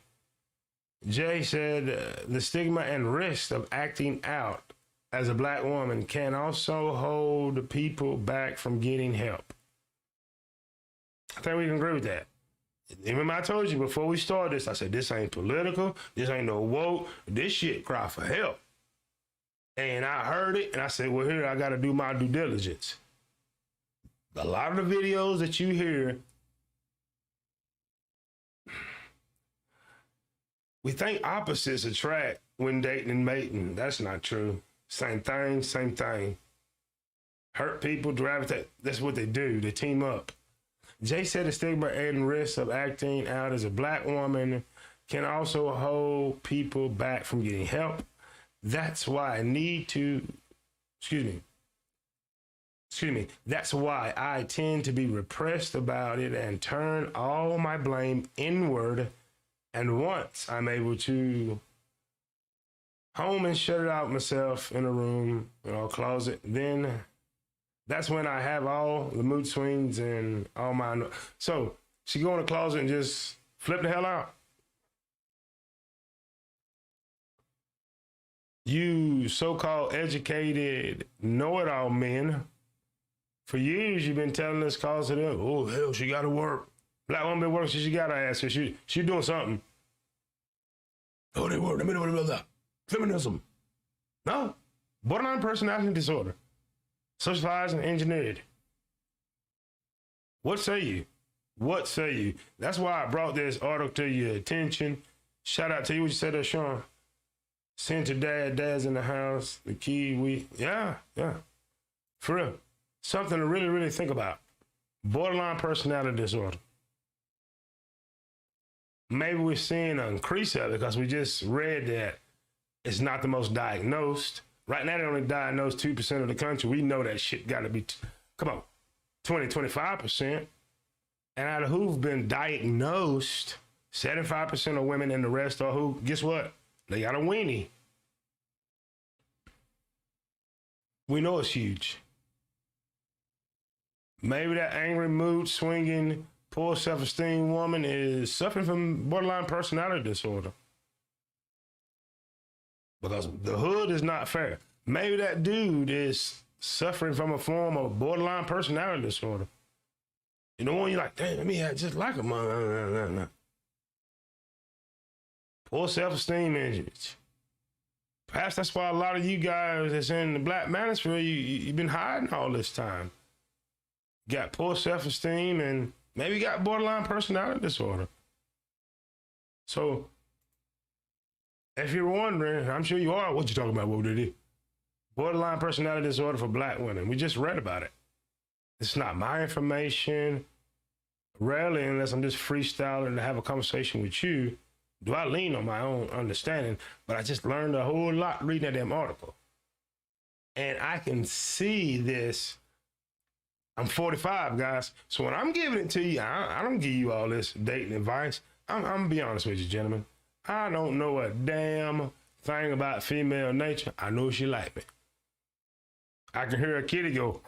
Jay said the stigma and risk of acting out as a Black woman can also hold people back from getting help. I think we can agree with that. Remember I told you before we started this, I said, this ain't political. This ain't no woke. This shit cry for help. And I heard it, and I said, well, here, I got to do my due diligence. A lot of the videos that you hear, we think opposites attract when dating and mating. That's not true. Same thing, same thing. Hurt people, gravitate. That's what they do. They team up. Jay said the stigma and risk of acting out as a Black woman can also hold people back from getting help. That's why That's why I tend to be repressed about it and turn all my blame inward. And once I'm able to home and shut it out myself in a room, closet, then that's when I have all the mood swings and all my... So she go in the closet and just flip the hell out. You so-called educated know-it-all men, for years you've been telling this closet, oh, hell, she got to work. Black woman been working, she got to ask her. She doing something. Oh, they work. Feminism. No. Borderline personality disorder. Socialized and engineered. What say you? What say you? That's why I brought this article to your attention. Shout out to you. What you said there, Sean? Send to dad's in the house. The key, yeah. For real. Something to really, really think about. Borderline personality disorder. Maybe we're seeing an increase of it because we just read that it's not the most diagnosed. Right now, they only diagnose 2% of the country. We know that shit got to be, 25%. And out of who've been diagnosed, 75% of women and the rest are who, guess what? They got a weenie. We know it's huge. Maybe that angry, mood swinging, poor self-esteem woman is suffering from borderline personality disorder. Because the hood is not fair. Maybe that dude is suffering from a form of borderline personality disorder. You know, when you're like, damn, me act just like him. Poor self-esteem injuries. Perhaps that's why a lot of you guys that's in the Black manosphere, you've been hiding all this time. Got poor self-esteem and maybe got borderline personality disorder. So, if you're wondering, I'm sure you are, what you talking about, Walt Diddy? Borderline personality disorder for Black women. We just read about it. It's not my information. Rarely, unless I'm just freestyling to have a conversation with you, do I lean on my own understanding, but I just learned a whole lot reading that damn article. And I can see this I'm 45, guys. So when I'm giving it to you, I don't give you all this dating advice. I'm gonna be honest with you, gentlemen. I don't know a damn thing about female nature. I know she like me. I can hear a kitty go.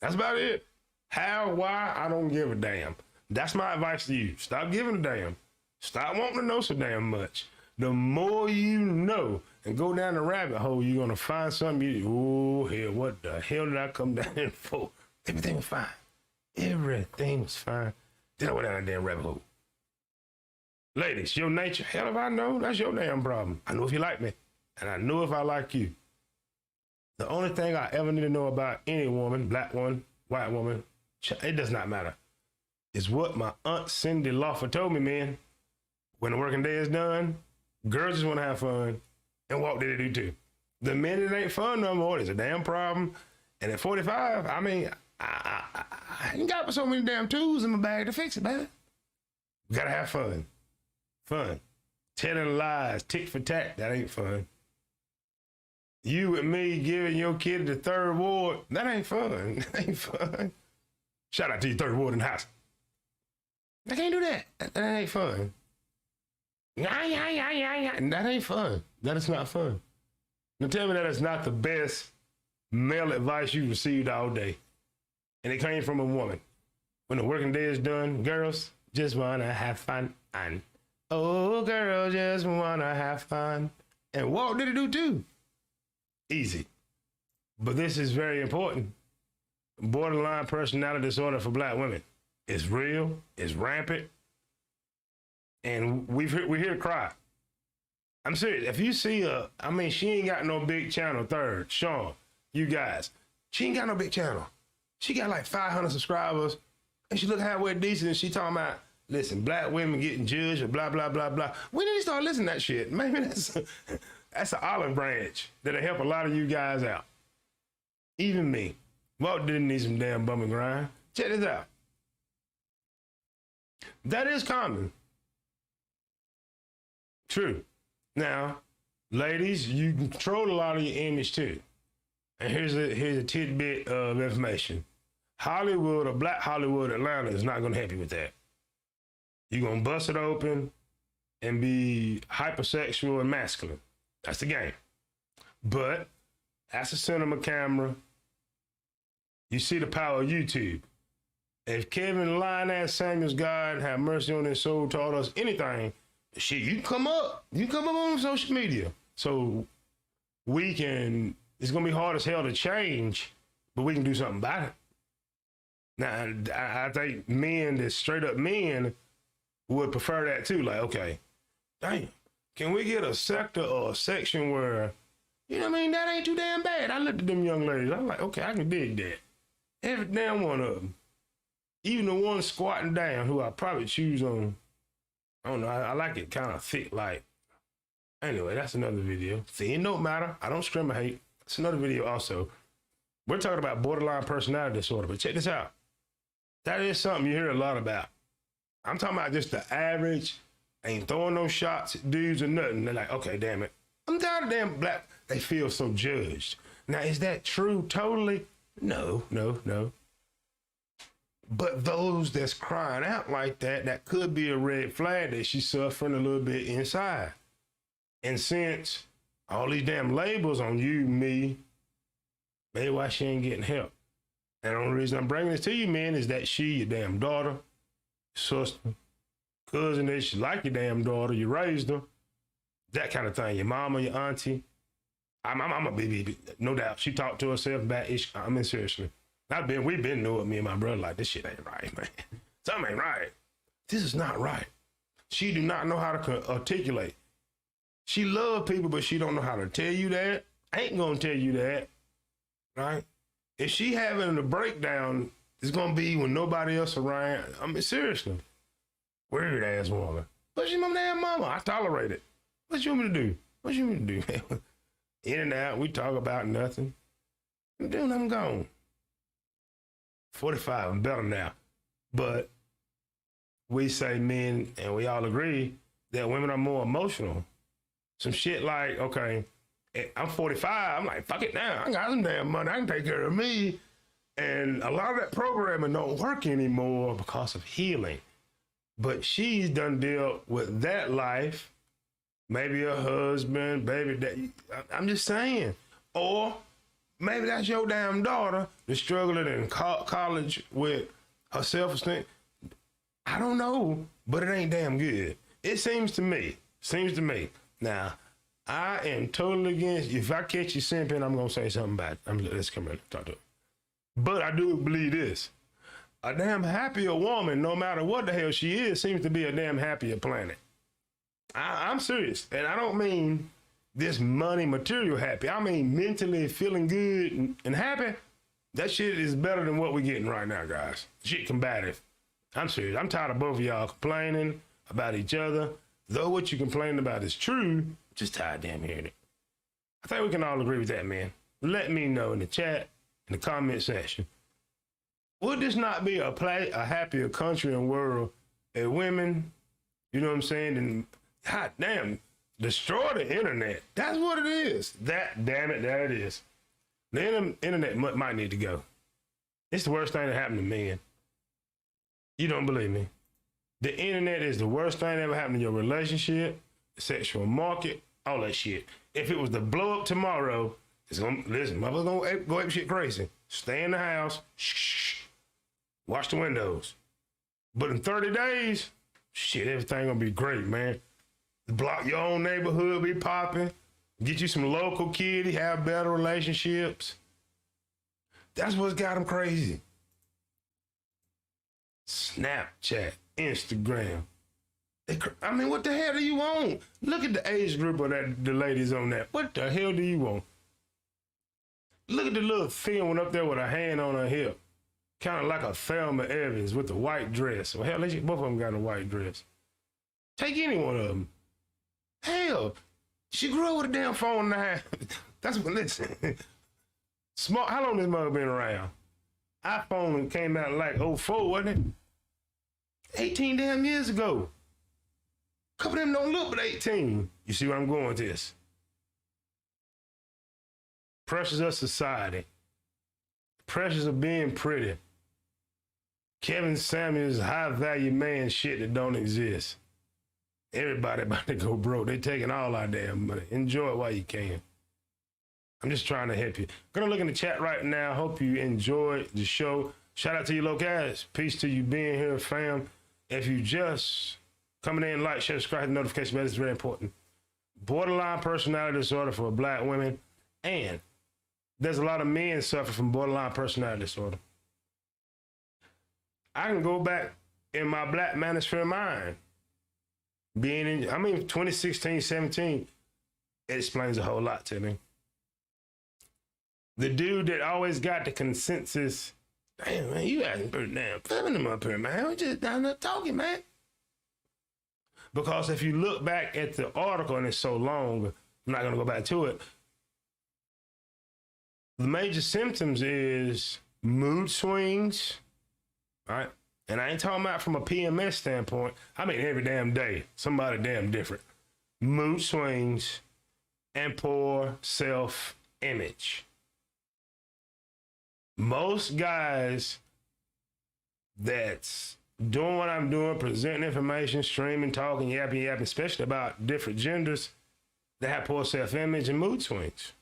That's about it. How, why, I don't give a damn. That's my advice to you. Stop giving a damn. Stop wanting to know so damn much. The more you know and go down the rabbit hole, you're going to find something. Oh, hell, what the hell did I come down here for? Everything was fine. Everything was fine. Then I went down that damn rabbit hole. Ladies, your nature, hell if I know, that's your damn problem. I know if you like me, and I know if I like you. The only thing I ever need to know about any woman, black woman, white woman, it does not matter, is what my Aunt Cindy Lawford told me, man. When the working day is done, girls just want to have fun, and Walt did it too. The minute it ain't fun no more, it's a damn problem. And at 45, I mean, I ain't got so many damn tools in my bag to fix it, baby. We gotta have fun. Fun. Telling lies, tick for tack, that ain't fun. You and me giving your kid the third ward, that ain't fun. That ain't fun. Shout out to your third ward in the house. I can't do that. That ain't fun. That ain't fun. That is not fun. Now tell me that is not the best male advice you received all day. And it came from a woman. When the working day is done, girls just wanna have fun. And oh, girls just wanna have fun. And Walt did it do too. Easy. But this is very important. Borderline personality disorder for black women. It's real, it's rampant, and we're here to cry. I'm serious. If you see she ain't got no big channel, third, Sean, you guys, she ain't got no big channel. She got like 500 subscribers, and she look halfway decent, and she talking about, listen, black women getting judged, or blah, blah, blah, blah. We need to start listening to that shit. Maybe that's an olive branch that'll help a lot of you guys out. Even me. Walt didn't need some damn bum and grind. Check this out. That is common. True. Now, ladies, you control a lot of your image too. And here's a tidbit of information. Hollywood or black Hollywood Atlanta is not going to help you with that. You're going to bust it open and be hypersexual and masculine. That's the game. But that's a cinema camera. You see the power of YouTube. If Kevin Lionel Samuels, God have mercy on his soul, taught us anything, shit, you come up. You come up on social media. So it's going to be hard as hell to change, but we can do something about it. Now, I think men, that straight up men, would prefer that too. Like, okay, damn, can we get a sector or a section where, you know what I mean, that ain't too damn bad. I looked at them young ladies. I'm like, okay, I can dig that. Every damn one of them. Even the one squatting down, who I probably choose on, I don't know, I like it kind of thick, like. Anyway, that's another video. See, it don't matter. I don't discriminate. It's another video also. We're talking about borderline personality disorder, but check this out. That is something you hear a lot about. I'm talking about just the average, ain't throwing no shots at dudes or nothing. They're like, okay, damn it. I'm tired of damn black. They feel so judged. Now, is that true totally? No. But those that's crying out like that, that could be a red flag that she's suffering a little bit inside. And since all these damn labels on you, me, maybe why she ain't getting help. And the only reason I'm bringing this to you, man, is that she, your damn daughter, sister, cousin, that she like your damn daughter, you raised her, that kind of thing. Your mama, your auntie. I'm a baby, no doubt. She talked to herself back. I mean, seriously. We've been knowing me and my brother like, this shit ain't right, man. Something ain't right. This is not right. She do not know how to articulate. She love people, but she don't know how to tell you that. I ain't gonna tell you that, right? If she having a breakdown, it's gonna be when nobody else around. I mean, seriously. Weird ass woman. But she's my damn mama. I tolerate it. What you want me to do? What you want me to do, man? In and out, we talk about nothing. Dude, I'm gone. 45, I'm better now. But we say men, and we all agree that women are more emotional. Some shit like, okay, I'm 45, I'm like, fuck it now. I got some damn money, I can take care of me. And a lot of that programming don't work anymore because of healing. But she's done dealt with that life, maybe a husband, baby. I'm just saying. Or maybe that's your damn daughter that's struggling in college with her self-esteem. I don't know, but it ain't damn good. It seems to me. Now, I am totally against, if I catch you simping, I'm going to say something about it. Let's come here and talk to it. But I do believe this. A damn happier woman, no matter what the hell she is, seems to be a damn happier planet. I'm serious. And I don't mean this money material happy. I mean mentally feeling good and happy. That shit is better than what we're getting right now, guys. Shit combative. I'm serious. I'm tired of both of y'all complaining about each other. Though what you complaining about is true, just tired damn hearing it. I think we can all agree with that, man. Let me know in the chat, in the comment section. Would this not be a happier country and world if women, you know what I'm saying, and god damn, destroy the internet? That's what it is. That, damn it, that it is. The internet might need to go. It's the worst thing that happened to men. You don't believe me? The internet is the worst thing that ever happened to your relationship, the sexual market, all that shit. If it was to blow up tomorrow, listen, mother's gonna go ape shit crazy. Stay in the house, shh, watch the windows. But in 30 days, shit, everything gonna be great, man. Block your own neighborhood, be popping. Get you some local kitty, have better relationships. That's what's got them crazy. Snapchat, Instagram. I mean, what the hell do you want? Look at the age group of the ladies on that. What the hell do you want? Look at the little thin one up there with a hand on her hip. Kind of like a Thelma Evans with the white dress. Well, hell, both of them got a white dress. Take any one of them. Hell, she grew up with a damn phone in the house. That's what, listen. How long this mother been around? iPhone came out like 04, wasn't it? 18 damn years ago. A couple of them don't look but 18. You see where I'm going with this? Pressures of society. Pressures of being pretty. Kevin Samuels, high value man shit that don't exist. Everybody about to go broke. They taking all our damn money. Enjoy it while you can. I'm just trying to help you. Gonna look in the chat right now. Hope you enjoyed the show. Shout out to you, low guys. Peace to you being here, fam. If you just coming in, like, share, subscribe, the notification bell is very important. Borderline personality disorder for Black women, and there's a lot of men suffer from borderline personality disorder. I can go back in my Black manosphere mind. Being in, 2016, 17, it explains a whole lot to me. The dude that always got the consensus, damn, man, you acting pretty damn feminine up here, man. We just down there talking, man. Because if you look back at the article, and it's so long, I'm not going to go back to it. The major symptoms is mood swings, right? And I ain't talking about from a PMS standpoint. I mean, every damn day, somebody damn different. Mood swings and poor self-image. Most guys that's doing what I'm doing, presenting information, streaming, talking, yapping, especially about different genders, they have poor self-image and mood swings.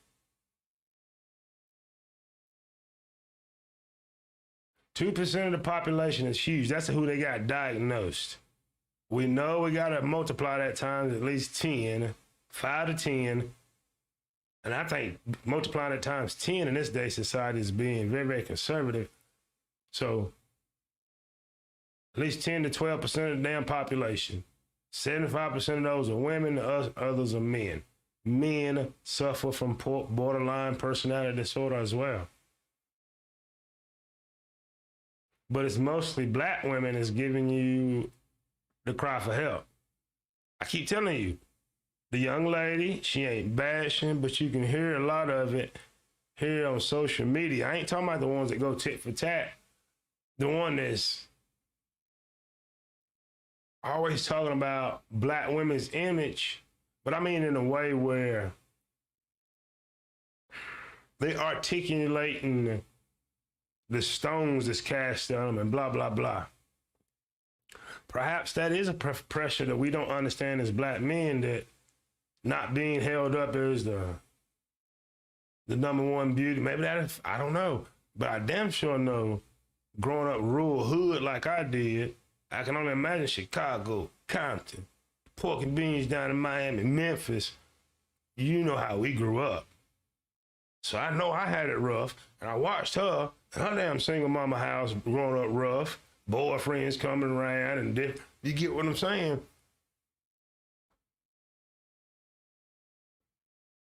Two 2% of the population is huge. That's who they got diagnosed. We know we got to multiply that times at least 10, 5 to 10. And I think multiplying it times 10 in this day society is being very, very conservative. So at least 10 to 12% of the damn population. 75% of those are women, the others are men. Men suffer from borderline personality disorder as well. But it's mostly Black women that's giving you the cry for help. I keep telling you, the young lady, she ain't bashing, but you can hear a lot of it here on social media. I ain't talking about the ones that go tit for tat. The one that's always talking about Black women's image, but I mean in a way where they articulating the stones that's cast on them and blah, blah, blah. Perhaps that is a pressure that we don't understand as black men, that not being held up as the number one beauty. Maybe that is, I don't know. But I damn sure know, growing up rural hood like I did, I can only imagine Chicago, Compton, pork and beans down in Miami, Memphis. You know how we grew up. So I know I had it rough, and I watched her and her damn single mama house growing up rough, boyfriends coming around, and you get what I'm saying?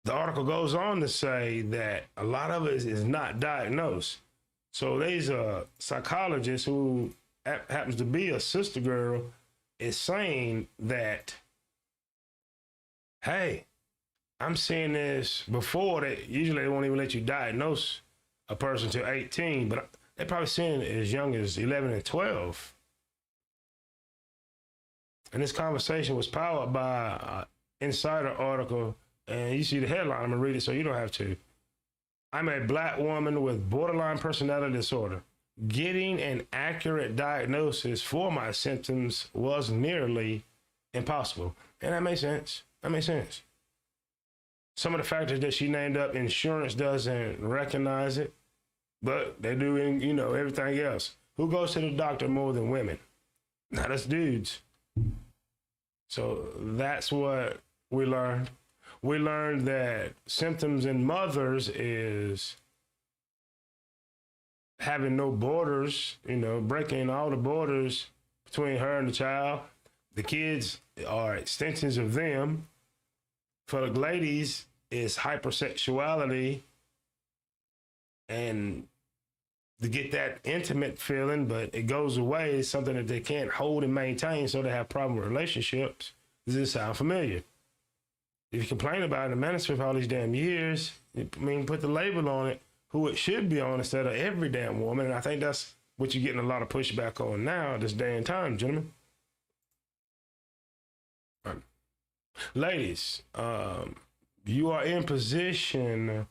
The article goes on to say that a lot of it is not diagnosed. So there's a psychologist who happens to be a sister girl is saying that, hey, I'm seeing this before that. Usually they won't even let you diagnose a person till 18, but they're probably seeing it as young as 11 and 12. And this conversation was powered by an Insider article, and you see the headline. I'm gonna read it so you don't have to. I'm a black woman with borderline personality disorder. Getting an accurate diagnosis for my symptoms was nearly impossible. And that makes sense. That makes sense. Some of the factors that she named up, insurance doesn't recognize it, but they do in, everything else. Who goes to the doctor more than women? Not us dudes. So that's what we learned. We learned that symptoms in mothers is having no borders, breaking all the borders between her and the child. The kids are extensions of them. For the ladies, it's hypersexuality, and to get that intimate feeling, but it goes away. It's something that they can't hold and maintain, so they have problem with relationships. Does this sound familiar? If you complain about it in ministry for all these damn years, put the label on it, who it should be on instead of every damn woman. And I think that's what you're getting a lot of pushback on now, this day and time, gentlemen. Ladies, you are in position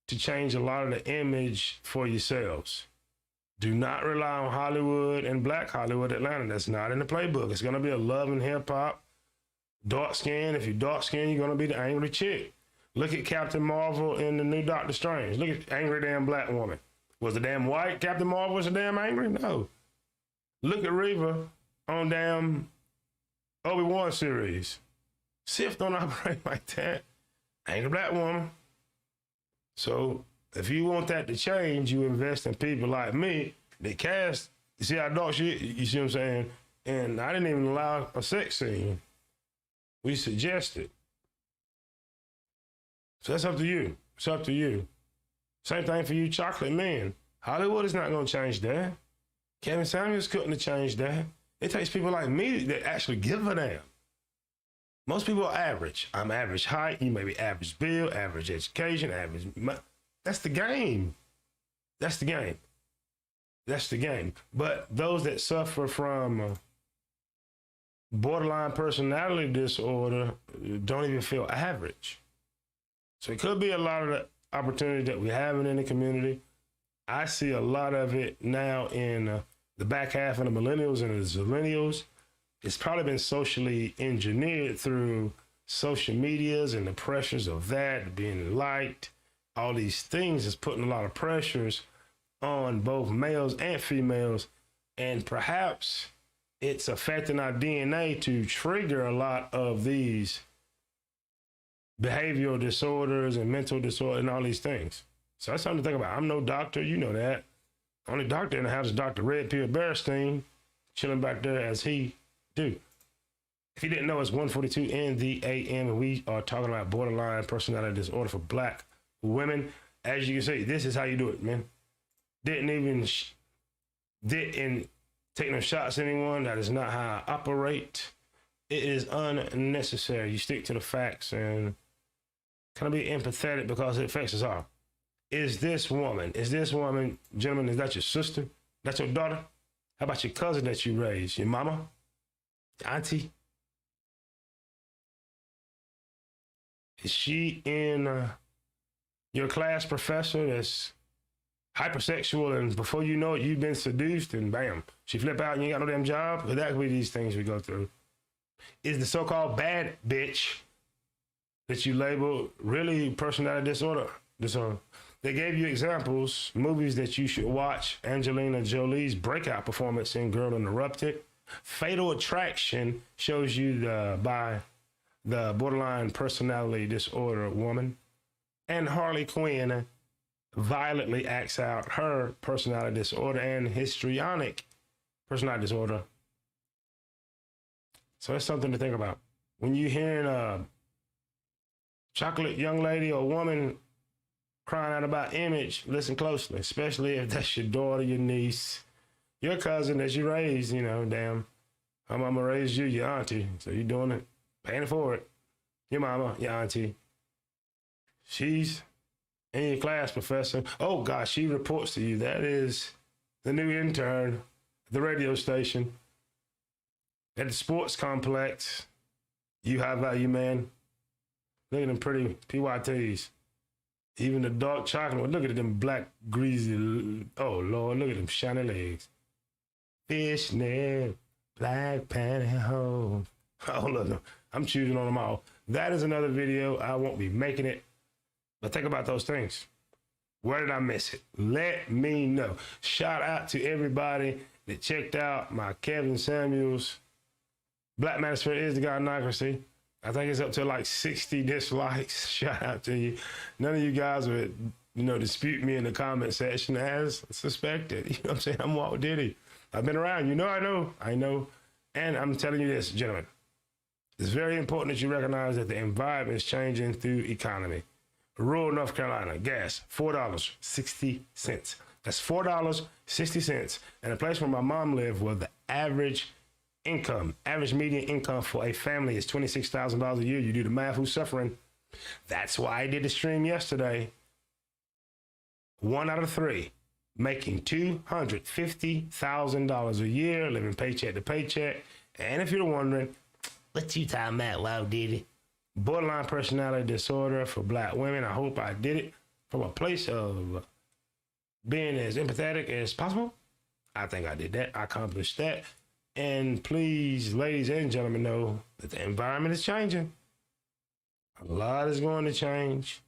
to change a lot of the image for yourselves. Do not rely on Hollywood and Black Hollywood Atlanta. That's not in the playbook. It's going to be a love and hip hop. Dark skin. If you're dark skinned, you're going to be the angry chick. Look at Captain Marvel in the new Doctor Strange. Look at angry damn black woman. Was the damn white Captain Marvel was the damn angry? No. Look at Reva on damn Obi-Wan series. Sif don't operate like that. Angry black woman. So if you want that to change, you invest in people like me that cast. You see how dark shit, you see what I'm saying? And I didn't even allow a sex scene. We suggested. So that's up to you. It's up to you. Same thing for you chocolate men. Hollywood is not going to change that. Kevin Samuels couldn't have changed that. It takes people like me that actually give a damn. Most people are average. I'm average height. You may be average build, average education, average. That's the game. That's the game. That's the game. But those that suffer from borderline personality disorder don't even feel average. So it could be a lot of the opportunity that we're having in the community. I see a lot of it now in the back half of the millennials and the zillennials. It's probably been socially engineered through social medias and the pressures of that, being liked. All these things is putting a lot of pressures on both males and females. And perhaps it's affecting our DNA to trigger a lot of these behavioral disorders and mental disorder and all these things. So that's something to think about. I'm no doctor, you know that. Only doctor in the house is Dr. Red Pill Bearstein, chilling back there as he do. If you didn't know, it's 1:42 in the AM, and we are talking about borderline personality disorder for black women. As you can see, this is how you do it, man. Didn't take no shots at anyone. That is not how I operate. It is unnecessary. You stick to the facts and kind of be empathetic because it affects us all. Is this woman, gentlemen, is that your sister? That's your daughter? How about your cousin that you raised? Your mama? Your auntie? Is she in your class professor that's hypersexual, and before you know it, you've been seduced, and bam, she flip out and you ain't got no damn job. But that could be these things we go through. Is the so-called bad bitch that you label really personality disorder? They gave you examples, movies that you should watch. Angelina Jolie's breakout performance in Girl Interrupted. Fatal Attraction shows you by the borderline personality disorder woman. And Harley Quinn violently acts out her personality disorder and histrionic personality disorder. So that's something to think about. When you're hearing a chocolate young lady or woman crying out about image, listen closely, especially if that's your daughter, your niece, your cousin that you raised, you know, damn, her mama raised you, your auntie, so you're doing it, paying for it. Your mama, your auntie, she's in your class, professor. Oh gosh, she reports to you. That is the new intern at the radio station, at the sports complex. You high value man. Look at them pretty PYTs. Even the dark chocolate. Look at them black greasy. Oh Lord, look at them shiny legs. Fishnet, black pantyhose. Oh look, I'm choosing on them all. That is another video. I won't be making it. But think about those things. Where did I miss it? Let me know. Shout out to everybody that checked out my Kevin Samuels Black Manosphere is the Godnocracy. I think it's up to like 60 dislikes. Shout out to you. None of you guys would, dispute me in the comment section as suspected. You know what I'm saying? I'm Walt Diddy. I've been around. I know. And I'm telling you this, gentlemen. It's very important that you recognize that the environment is changing through economy. Rural North Carolina, gas, $4.60. That's $4.60. And a place where my mom lived, where the average median income for a family is $26,000 a year. You do the math, who's suffering? That's why I did the stream yesterday. 1 out of 3 making $250,000 a year, living paycheck to paycheck. And if you're wondering, what you talking about, Walt Diddy? Borderline personality disorder for Black women. I hope I did it from a place of being as empathetic as possible. I think I did that. I accomplished that. And please, ladies and gentlemen, know that the environment is changing. A lot is going to change.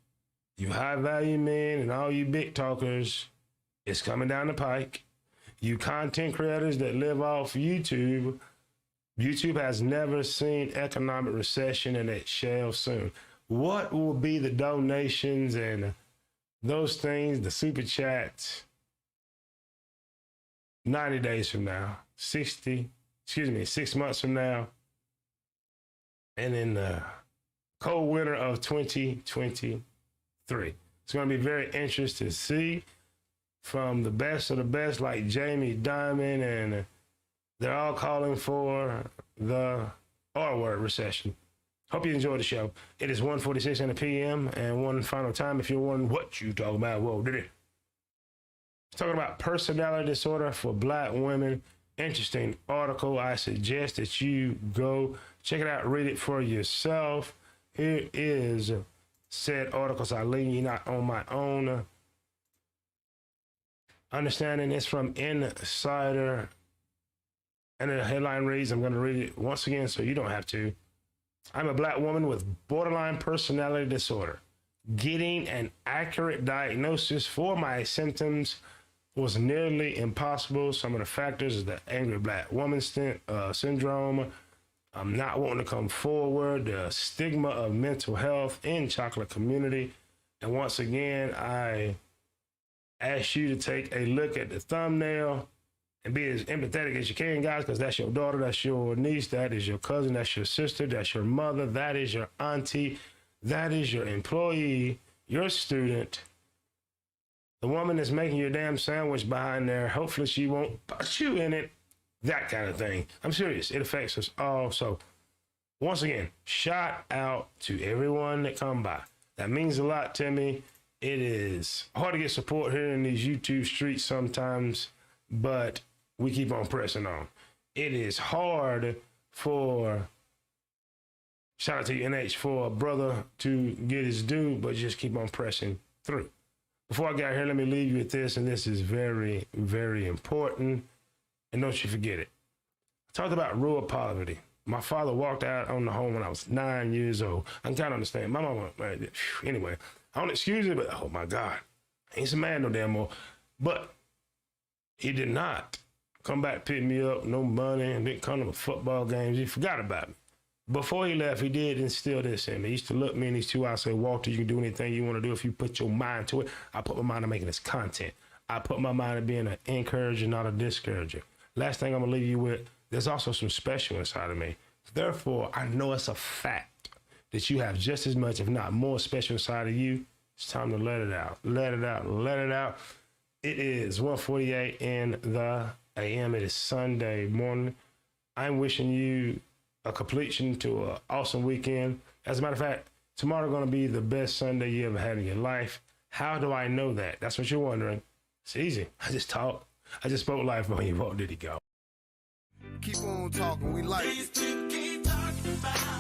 You high value men and all you big talkers, it's coming down the pike. You content creators that live off YouTube, YouTube has never seen economic recession, and it shall soon. What will be the donations and those things, the super chats, 90 days from now, 6 months from now, and in the cold winter of 2023. It's going to be very interesting to see from the best of the best, like Jamie Dimon, and they're all calling for the R-word recession. Hope you enjoyed the show. It is 1:46 in the PM, and one final time, if you're wondering what you talking about, whoa, did it? Talking about personality disorder for Black women. Interesting article. I suggest that you go check it out, read it for yourself. Here is said articles. I leave you not on my own understanding. It's from Insider. And the headline reads, I'm going to read it once again so you don't have to. I'm a Black woman with borderline personality disorder. Getting an accurate diagnosis for my symptoms was nearly impossible. Some of the factors is the angry Black woman syndrome. I'm not wanting to come forward. The stigma of mental health in chocolate community. And once again, I ask you to take a look at the thumbnail and be as empathetic as you can, guys, because that's your daughter, that's your niece, that is your cousin, that's your sister, that's your mother, that is your auntie, that is your employee, your student, the woman that's making your damn sandwich behind there. Hopefully she won't put you in it, that kind of thing. I'm serious. It affects us all. So once again, shout out to everyone that come by. That means a lot to me. It is hard to get support here in these YouTube streets sometimes, but we keep on pressing on. It is hard for, shout out to NH, for a brother to get his due, but just keep on pressing through. Before I got here, let me leave you with this, and this is very, very important. And don't you forget it. I talked about rural poverty. My father walked out on the home when I was 9 years old. I can kind of understand. My mama, anyway, I don't excuse it, but oh my God, I ain't some man no damn more. But he did not come back, pick me up, no money, and didn't come to my football games. He forgot about me. Before he left, he did instill this in me. He used to look me in these 2 eyes and say, Walter, you can do anything you want to do if you put your mind to it. I put my mind to making this content. I put my mind to being an encourager, not a discourager. Last thing I'm going to leave you with, there's also some special inside of me. Therefore, I know it's a fact that you have just as much, if not more, special inside of you. It's time to let it out. Let it out. Let it out. It is 1:48 in the a.m. It is Sunday morning. I'm wishing you a completion to an awesome weekend. As a matter of fact, tomorrow going to be the best Sunday you ever had in your life. How do I know that? That's what you're wondering. It's easy. I just talk. I just spoke life on you. Walt, Diddy go. Keep on talking. We like it. Keep talking about